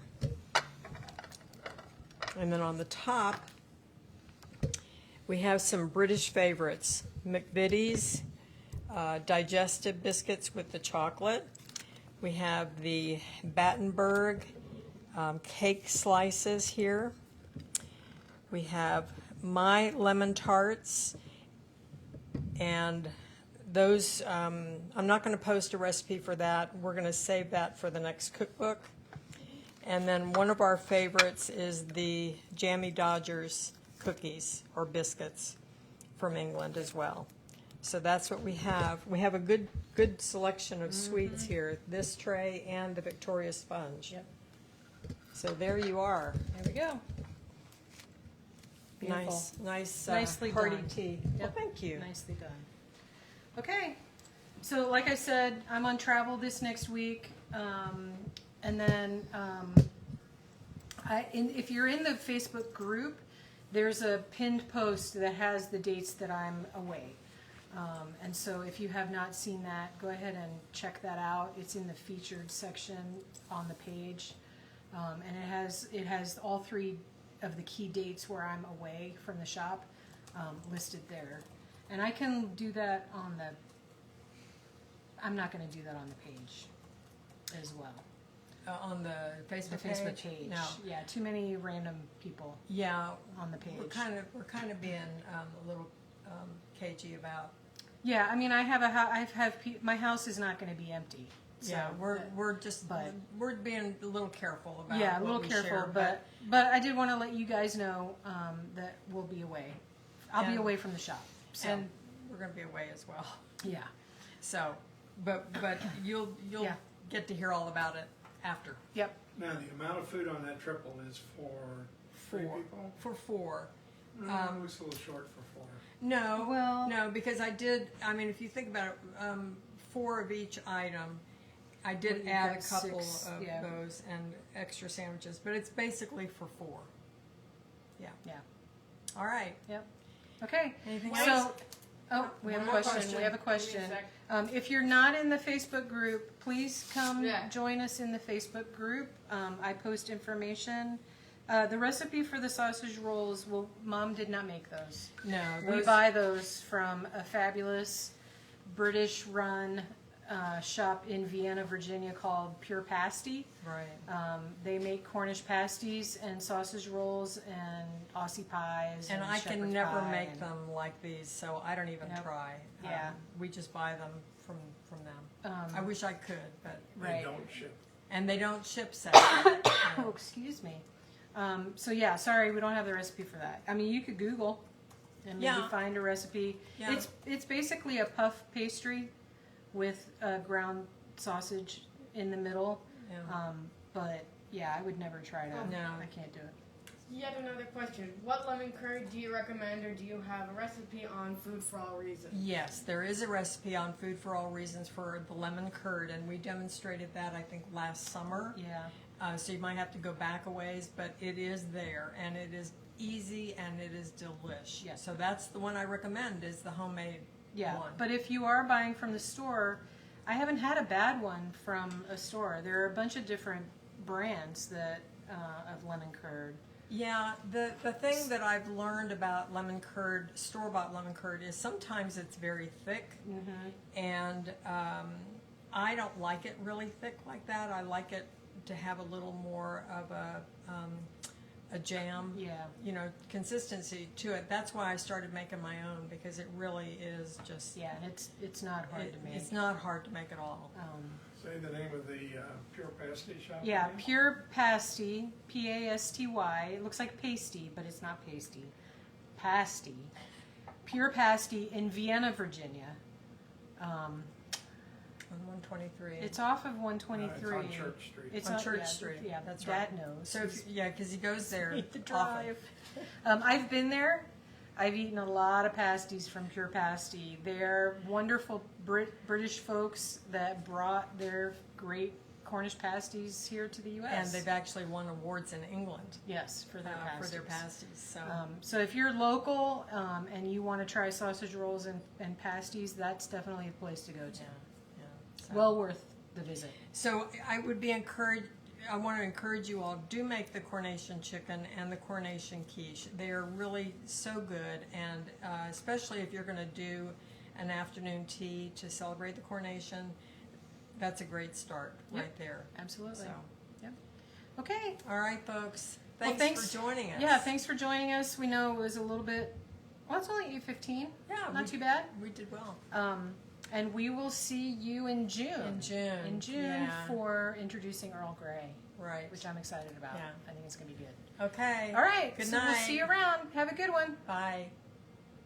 Speaker 2: And then on the top, we have some British favorites. McVitie's digestive biscuits with the chocolate. We have the Battenberg cake slices here. We have my lemon tarts, and those, I'm not going to post a recipe for that. We're going to save that for the next cookbook. And then one of our favorites is the Jammy Dodgers cookies or biscuits from England as well. So that's what we have. We have a good selection of sweets here, this tray and the Victoria sponge.
Speaker 1: Yep.
Speaker 2: So there you are.
Speaker 1: There we go. Beautiful.
Speaker 2: Nice,
Speaker 1: Nicely
Speaker 2: hearty
Speaker 1: done.
Speaker 2: tea.
Speaker 1: Yep.
Speaker 2: Well, thank you.
Speaker 1: Nicely done. Okay, so like I said, I'm on travel this next week, and then if you're in the Facebook group, there's a pinned post that has the dates that I'm away. And so if you have not seen that, go ahead and check that out. It's in the featured section on the page, and it has all 3 of the key dates where I'm away from the shop listed there. And I can do that on I'm not going to do that on the page as well.
Speaker 2: On the
Speaker 1: The
Speaker 2: Facebook
Speaker 1: Facebook
Speaker 2: page?
Speaker 1: page.
Speaker 2: No.
Speaker 1: Yeah, too many random people
Speaker 2: Yeah,
Speaker 1: on the page.
Speaker 2: we're kind of being a little cagey about.
Speaker 1: Yeah, I mean, my house is not going to be empty. So,
Speaker 2: Yeah, we're just
Speaker 1: but-
Speaker 2: we're being a little careful about.
Speaker 1: yeah, a
Speaker 2: what
Speaker 1: little
Speaker 2: we
Speaker 1: careful,
Speaker 2: share,
Speaker 1: but I did want to let you guys know that we'll be away. I'll be
Speaker 2: And-
Speaker 1: away from the shop. So
Speaker 2: and we're going to be away as well.
Speaker 1: yeah,
Speaker 2: So, but you'll
Speaker 1: Yeah.
Speaker 2: get to hear all about it after.
Speaker 1: yep.
Speaker 4: Now, the amount of food on that triple is for 3 people?
Speaker 2: For 4.
Speaker 4: Looks a little short for 4.
Speaker 2: No,
Speaker 1: Well-
Speaker 2: no, because I mean, if you think about it, 4 of each item. I did
Speaker 1: Well, you've
Speaker 2: add a
Speaker 1: got
Speaker 2: couple
Speaker 1: 6,
Speaker 2: of
Speaker 1: yeah.
Speaker 2: those and extra sandwiches, but it's basically for 4. Yeah.
Speaker 1: Yeah.
Speaker 2: All right.
Speaker 1: Yep. Okay.
Speaker 2: Anything
Speaker 1: So,
Speaker 2: else?
Speaker 1: we have a
Speaker 3: One more
Speaker 1: question. We have a question.
Speaker 3: Give me a sec.
Speaker 1: If you're not in the Facebook group, please come
Speaker 3: Yeah.
Speaker 1: join us in the Facebook group. I post information. The recipe for the sausage rolls, Mom did not make those.
Speaker 2: No.
Speaker 1: We
Speaker 2: those-
Speaker 1: buy those from a fabulous British-run shop in Vienna, Virginia called Pure Pasty.
Speaker 2: Right.
Speaker 1: They make Cornish pasties and sausage rolls and Aussie pies.
Speaker 2: And I can
Speaker 1: shepherd's
Speaker 2: never
Speaker 1: pie
Speaker 2: make
Speaker 1: and-
Speaker 2: them like these, so I don't even
Speaker 1: Yep.
Speaker 2: try.
Speaker 1: Yeah.
Speaker 2: We just buy them from them. I wish I could, but
Speaker 4: They
Speaker 1: Right.
Speaker 4: don't ship.
Speaker 2: and they don't ship separate.
Speaker 1: Oh, excuse me. So yeah, sorry, we don't have the recipe for that. I mean, you could Google and maybe
Speaker 2: Yeah.
Speaker 1: find a recipe.
Speaker 2: Yeah.
Speaker 1: It's basically a puff pastry with ground sausage in the middle.
Speaker 2: Yeah.
Speaker 1: But yeah, I would never try to.
Speaker 2: No.
Speaker 1: I can't do it.
Speaker 3: Yet another question. What lemon curd do you recommend, or do you have a recipe on Food for All Reasons?
Speaker 2: Yes, there is a recipe on Food for All Reasons for the lemon curd, and we demonstrated that, I think, last summer.
Speaker 1: Yeah.
Speaker 2: So you might have to go back a ways, but it is there, and it is easy, and it is delish.
Speaker 1: Yeah.
Speaker 2: So that's the one I recommend, is the homemade
Speaker 1: Yeah.
Speaker 2: one.
Speaker 1: But if you are buying from the store, I haven't had a bad one from a store. There are a bunch of different brands that of lemon curd.
Speaker 2: Yeah, the thing that I've learned about lemon curd, store-bought lemon curd, is sometimes it's very thick,
Speaker 1: Mm-hmm.
Speaker 2: and I don't like it really thick like that. I like it to have a little more of a jam,
Speaker 1: Yeah.
Speaker 2: consistency to it. That's why I started making my own, because it really is just,
Speaker 1: Yeah, and it's not hard to make.
Speaker 2: it's not hard to make at all.
Speaker 4: Say the name of the Pure Pasty shop.
Speaker 1: Yeah,
Speaker 4: again?
Speaker 1: Pure Pasty, Pasty. It looks like pasty, but it's not pasty. Pasty. Pure Pasty in Vienna, Virginia.
Speaker 2: On 123.
Speaker 1: It's off of
Speaker 4: It's
Speaker 1: 123.
Speaker 4: on Church Street.
Speaker 1: It's
Speaker 2: on
Speaker 1: on
Speaker 2: Church
Speaker 1: yeah,
Speaker 2: Street.
Speaker 1: Yeah,
Speaker 2: That's
Speaker 1: Dad
Speaker 2: right.
Speaker 1: knows.
Speaker 2: So, because he goes there
Speaker 1: The
Speaker 2: often.
Speaker 1: drive. I've been there. I've eaten a lot of pasties from Pure Pasty. They're wonderful British folks that brought their great Cornish pasties here to the U.S.
Speaker 2: And they've actually won awards in England
Speaker 1: yes, for their pasties.
Speaker 2: for their pasties. So,
Speaker 1: So if you're local and you want to try sausage rolls and pasties, that's definitely a place to go to.
Speaker 2: yeah. So.
Speaker 1: Well worth the visit.
Speaker 2: So I would be encouraged. I want to encourage you all, do make the Coronation chicken and the Coronation quiche. They are really so good, and especially if you're going to do an afternoon tea to celebrate the coronation, that's a great start right there.
Speaker 1: Absolutely.
Speaker 2: So,
Speaker 1: Yep. Okay.
Speaker 2: all right, folks.
Speaker 1: Well,
Speaker 2: Thanks for joining us.
Speaker 1: Yeah, thanks for joining us. We know it was a little bit. Well, it's only 8:15.
Speaker 2: Yeah,
Speaker 1: Not too bad.
Speaker 2: We did well.
Speaker 1: And we will see you in June.
Speaker 2: In June, yeah.
Speaker 1: For introducing Earl Grey,
Speaker 2: Right.
Speaker 1: which I'm excited about.
Speaker 2: Yeah.
Speaker 1: I think it's going to be good.
Speaker 2: Okay.
Speaker 1: All right.
Speaker 2: Good
Speaker 1: So
Speaker 2: night.
Speaker 1: we'll see you around. Have a good one.
Speaker 2: Bye.